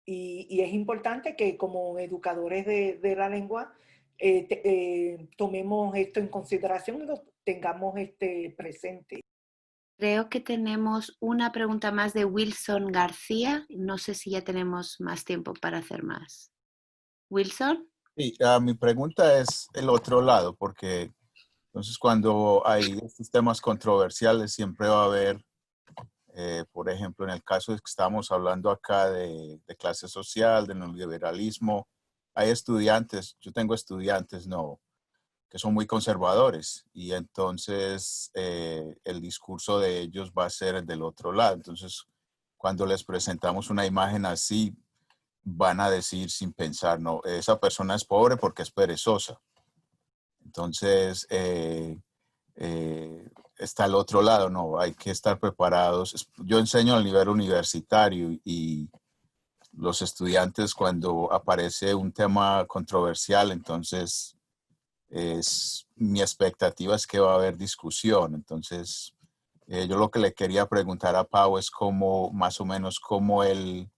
Y es importante que como educadores de la lengua tomemos esto en consideración y lo tengamos presente. Creo que tenemos una pregunta más de Wilson García. No sé si ya tenemos más tiempo para hacer más. ¿Wilson? Sí, mi pregunta es el otro lado, porque entonces cuando hay estos temas controversiales siempre va a haber, por ejemplo, en el caso de que estamos hablando acá de clase social, de neoliberalismo, hay estudiantes, yo tengo estudiantes, no, que son muy conservadores y entonces el discurso de ellos va a ser el del otro lado. Entonces, cuando les presentamos una imagen así, van a decir sin pensar, no, esa persona es pobre porque es perezosa. Entonces, está el otro lado, no, hay que estar preparados. Yo enseño al nivel universitario y los estudiantes cuando aparece un tema controversial, entonces mi expectativa es que va a haber discusión. Entonces, yo lo que le quería preguntar a Pau es cómo, más o menos, cómo él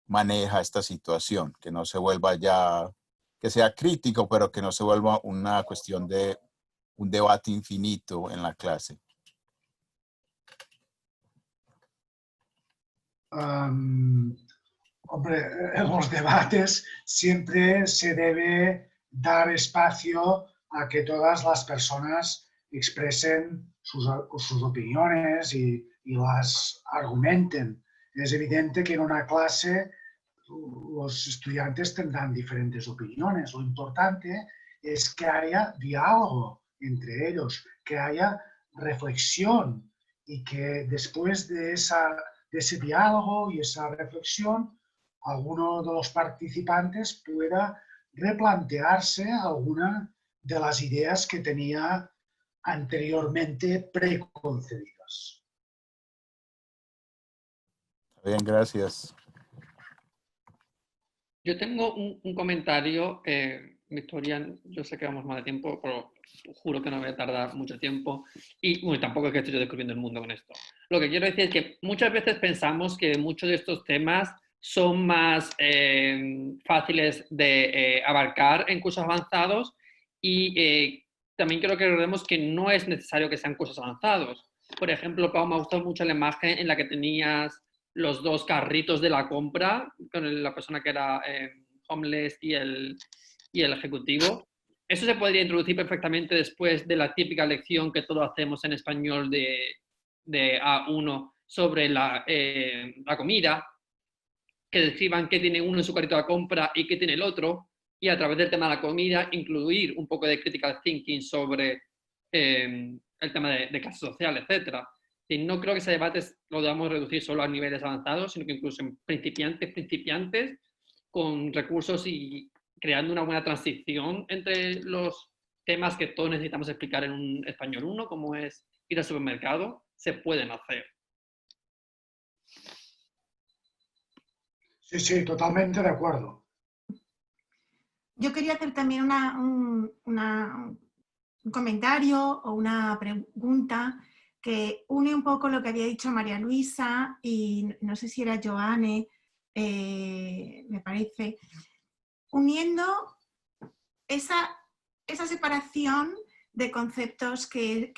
maneja esta situación, que no se vuelva ya, que sea crítico, pero que no se vuelva una cuestión de un debate infinito en la clase. Hombre, en los debates siempre se debe dar espacio a que todas las personas expresen sus opiniones y las argumenten. Es evidente que en una clase los estudiantes tendrán diferentes opiniones. Lo importante es que haya diálogo entre ellos, que haya reflexión y que después de ese diálogo y esa reflexión, alguno de los participantes pueda replantearse alguna de las ideas que tenía anteriormente preconcebidas. Bien, gracias. Yo tengo un comentario, Victoria, yo sé que vamos mal de tiempo, pero juro que no voy a tardar mucho tiempo y bueno, tampoco es que estoy yo descubriendo el mundo con esto. Lo que quiero decir es que muchas veces pensamos que muchos de estos temas son más fáciles de abarcar en cursos avanzados y también quiero que recordemos que no es necesario que sean cursos avanzados. Por ejemplo, Pau, me ha gustado mucho la imagen en la que tenías los dos carritos de la compra con la persona que era homeless y el ejecutivo. Eso se podría introducir perfectamente después de la típica lección que todos hacemos en español de A1 sobre la comida, que describan qué tiene uno en su carrito de compra y qué tiene el otro, y a través del tema de la comida incluir un poco de critical thinking sobre el tema de clase social, etc. Y no creo que ese debate lo debamos reducir solo a niveles avanzados, sino que incluso en principiantes, con recursos y creando una buena transición entre los temas que todos necesitamos explicar en un español 1, como es ir al supermercado, se pueden hacer. Sí, sí, totalmente de acuerdo. Yo quería hacer también un comentario o una pregunta que une un poco lo que había dicho María Luisa y no sé si era Joanne, me parece, uniendo esa separación de conceptos que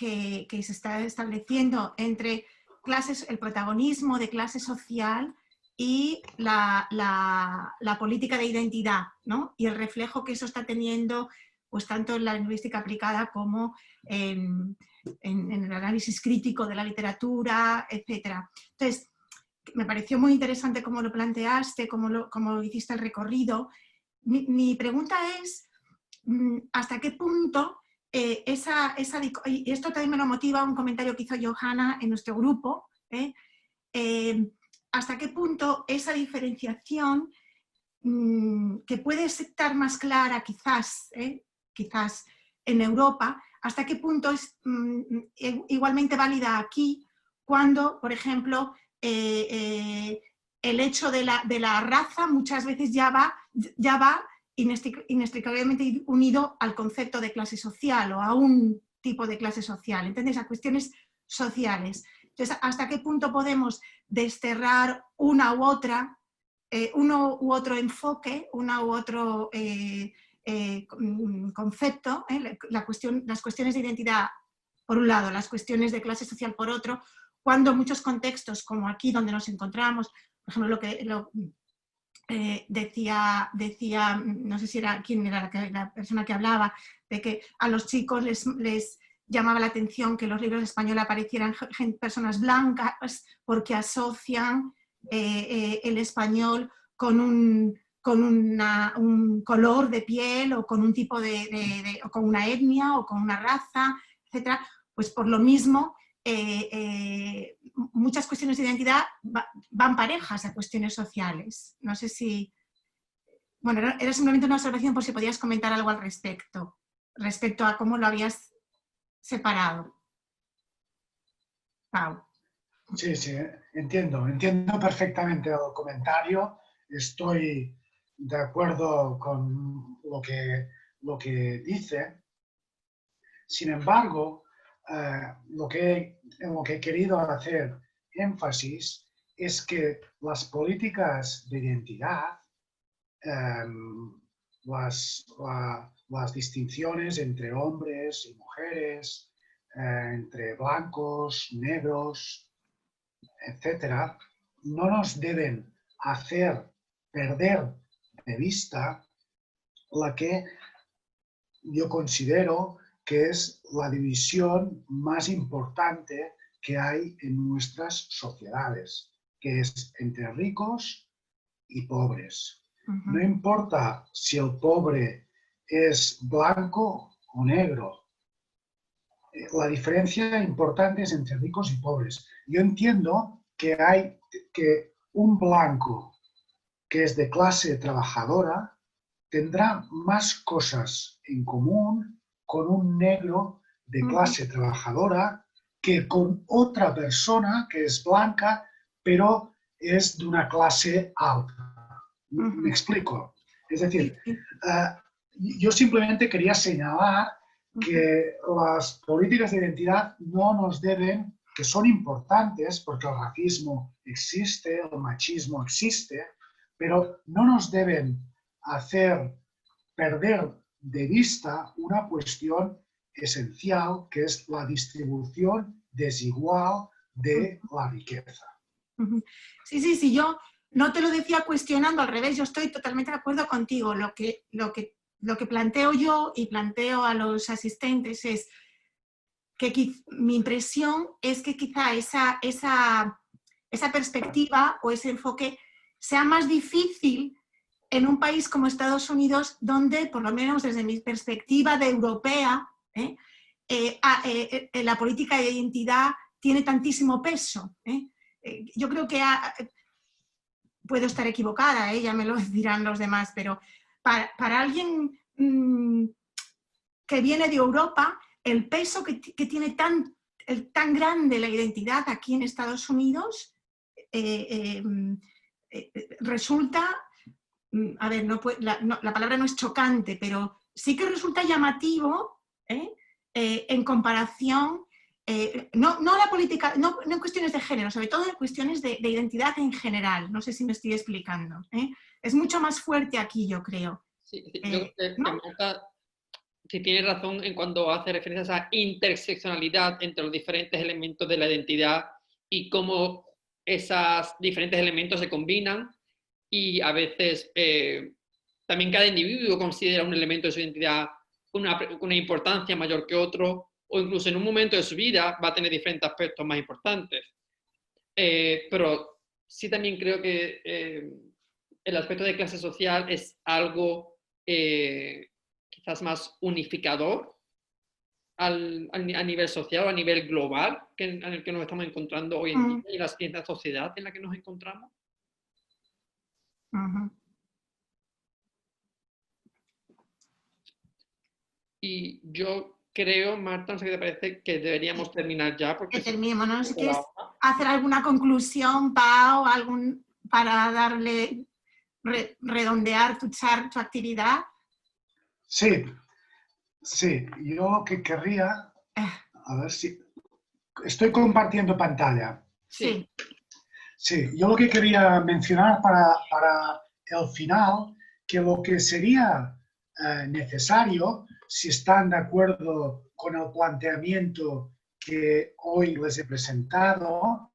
se está estableciendo entre clases, el protagonismo de clase social y la política de identidad, ¿no? Y el reflejo que eso está teniendo pues tanto en la lingüística aplicada como en el análisis crítico de la literatura, etc. Entonces, me pareció muy interesante cómo lo planteaste, cómo hiciste el recorrido. Mi pregunta es, ¿hasta qué punto y esto también me lo motiva un comentario que hizo Johanna en nuestro grupo, hasta qué punto esa diferenciación que puede estar más clara quizás en Europa, hasta qué punto es igualmente válida aquí cuando, por ejemplo, el hecho de la raza muchas veces ya va inextricablemente unido al concepto de clase social o a un tipo de clase social. ¿Entiendes? A cuestiones sociales. Entonces, ¿hasta qué punto podemos desterrar una u otra, uno u otro enfoque, una u otro concepto, las cuestiones de identidad por un lado, las cuestiones de clase social por otro, cuando muchos contextos, como aquí donde nos encontramos, por ejemplo, decía, no sé si era quién era la persona que hablaba, de que a los chicos les llamaba la atención que en los libros de español aparecieran personas blancas porque asocian el español con un color de piel o con un tipo o con una etnia o con una raza, etcétera. Pues por lo mismo, muchas cuestiones de identidad van parejas a cuestiones sociales. No sé si... Bueno, era simplemente una observación por si podías comentar algo al respecto a cómo lo habías separado. Pau. Sí, entiendo perfectamente el comentario. Estoy de acuerdo con lo que dice. Sin embargo, en lo que he querido hacer énfasis es que las políticas de identidad, las distinciones entre hombres y mujeres, entre blancos, negros, etcétera, no nos deben hacer perder de vista la que yo considero que es la división más importante que hay en nuestras sociedades, que es entre ricos y pobres. No importa si el pobre es blanco o negro, la diferencia importante es entre ricos y pobres. Yo entiendo que un blanco que es de clase trabajadora tendrá más cosas en común con un negro de clase trabajadora que con otra persona que es blanca, pero es de una clase alta. ¿Me explico? Es decir, yo simplemente quería señalar que las políticas de identidad no nos deben, que son importantes porque el racismo existe, el machismo existe, pero no nos deben hacer perder de vista una cuestión esencial que es la distribución desigual de la riqueza. Sí, yo no te lo decía cuestionando, al revés, yo estoy totalmente de acuerdo contigo. Lo que planteo yo y planteo a los asistentes es que mi impresión es que quizá esa perspectiva o ese enfoque sea más difícil en un país como Estados Unidos, donde, por lo menos desde mi perspectiva de europea, la política de identidad tiene tantísimo peso. Yo creo que puedo estar equivocada, ya me lo dirán los demás, pero para alguien que viene de Europa, el peso que tiene tan grande la identidad aquí en Estados Unidos resulta, a ver, la palabra no es chocante, pero sí que resulta llamativo en comparación, no la política, no en cuestiones de género, sobre todo en cuestiones de identidad en general. No sé si me estoy explicando. Es mucho más fuerte aquí, yo creo. Sí, yo creo que Marta sí tiene razón en cuando hace referencia a esa interseccionalidad entre los diferentes elementos de la identidad y cómo esos diferentes elementos se combinan y a veces también cada individuo considera un elemento de su identidad con una importancia mayor que otro, o incluso en un momento de su vida va a tener diferentes aspectos más importantes. Pero sí también creo que el aspecto de clase social es algo quizás más unificador a nivel social o a nivel global en el que nos estamos encontrando hoy en día y en la sociedad en la que nos encontramos. Y yo creo, Marta, no sé qué te parece, que deberíamos terminar ya. Porque terminemos, ¿no? Si quieres hacer alguna conclusión, Pau, para darle, redondear tu actividad. Sí, yo que querría, a ver si Estoy compartiendo pantalla. Sí. Sí, yo lo que quería mencionar para el final, que lo que sería necesario, si están de acuerdo con el planteamiento que hoy les he presentado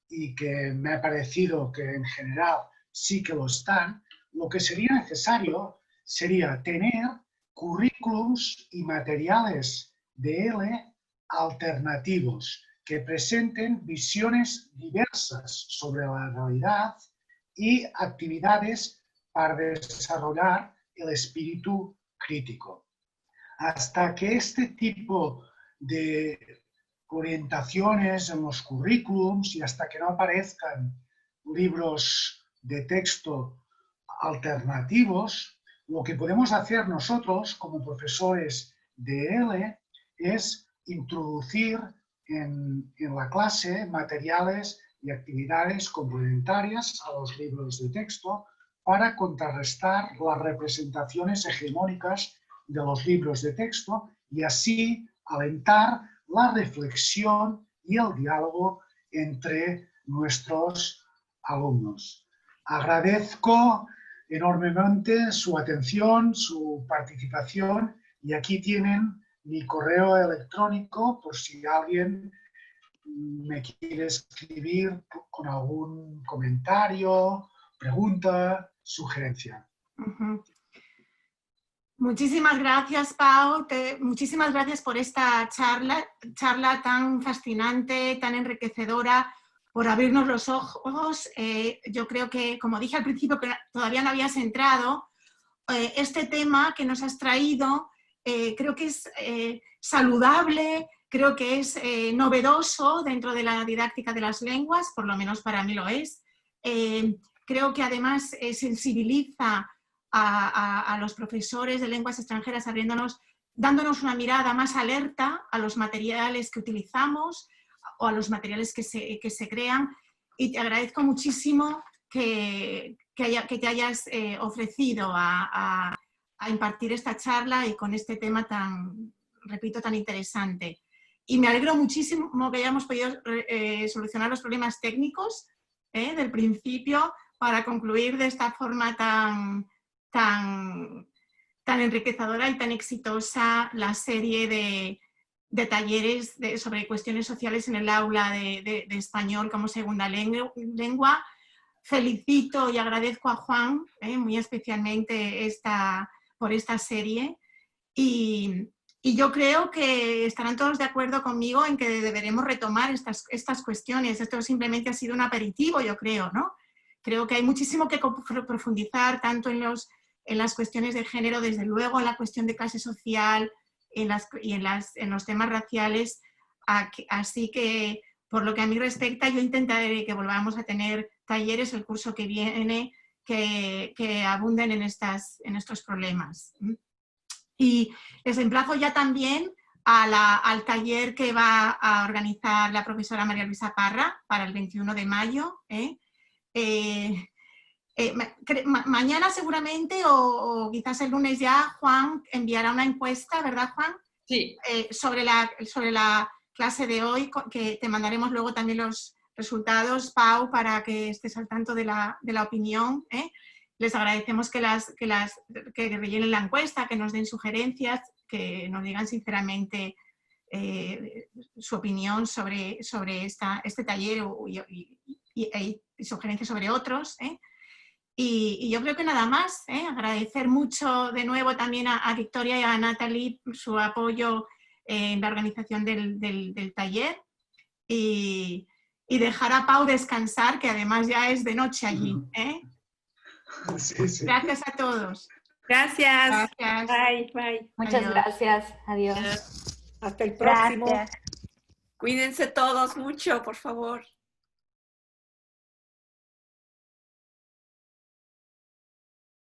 y que me ha parecido que en general sí que lo están, lo que sería necesario sería tener currículums y materiales de L alternativos que presenten visiones diversas sobre la realidad y actividades para desarrollar el espíritu crítico. Hasta que este tipo de orientaciones en los currículums y hasta que no aparezcan libros de texto alternativos, lo que podemos hacer nosotros como profesores de L es introducir en la clase materiales y actividades complementarias a los libros de texto para contrarrestar las representaciones hegemónicas de los libros de texto y así alentar la reflexión y el diálogo entre nuestros alumnos. Agradezco enormemente su atención, su participación y aquí tienen mi correo electrónico por si alguien me quiere escribir con algún comentario, pregunta, sugerencia. Muchísimas gracias, Pau. Muchísimas gracias por esta charla tan fascinante, tan enriquecedora, por abrirnos los ojos. Yo creo que, como dije al principio, que todavía no habías entrado, este tema que nos has traído creo que es saludable, creo que es novedoso dentro de la didáctica de las lenguas, por lo menos para mí lo es. Creo que además sensibiliza a los profesores de lenguas extranjeras, dándonos una mirada más alerta a los materiales que utilizamos o a los materiales que se crean. Y te agradezco muchísimo que te hayas ofrecido a impartir esta charla y con este tema tan, repito, tan interesante. Y me alegro muchísimo que hayamos podido solucionar los problemas técnicos del principio para concluir de esta forma tan enriquecedora y tan exitosa la serie de talleres sobre cuestiones sociales en el aula de español como segunda lengua. Felicito y agradezco a Juan muy especialmente por esta serie y yo creo que estarán todos de acuerdo conmigo en que deberemos retomar estas cuestiones. Esto simplemente ha sido un aperitivo, yo creo, ¿no? Creo que hay muchísimo que profundizar tanto en las cuestiones de género, desde luego en la cuestión de clase social y en los temas raciales. Así que, por lo que a mí respecta, yo intentaré que volvamos a tener talleres el curso que viene que abunden en estos problemas. Y les emplazo ya también al taller que va a organizar la profesora María Luisa Parra para el 21 de mayo. Mañana seguramente o quizás el lunes ya Juan enviará una encuesta, ¿verdad, Juan? Sí. Sobre la clase de hoy, que te mandaremos luego también los resultados, Pau, para que estés al tanto de la opinión. Les agradecemos que rellenen la encuesta, que nos den sugerencias, que nos digan sinceramente su opinión sobre este taller y sugerencias sobre otros. Y yo creo que nada más, agradecer mucho de nuevo también a Victoria y a Natalie su apoyo en la organización del taller y dejar a Pau descansar, que además ya es de noche allí. Sí, sí. Gracias a todos. Gracias. Gracias. Bye, bye. Muchas Adiós. gracias. Adiós. Hasta el próximo. Gracias. Cuídense todos mucho, por favor.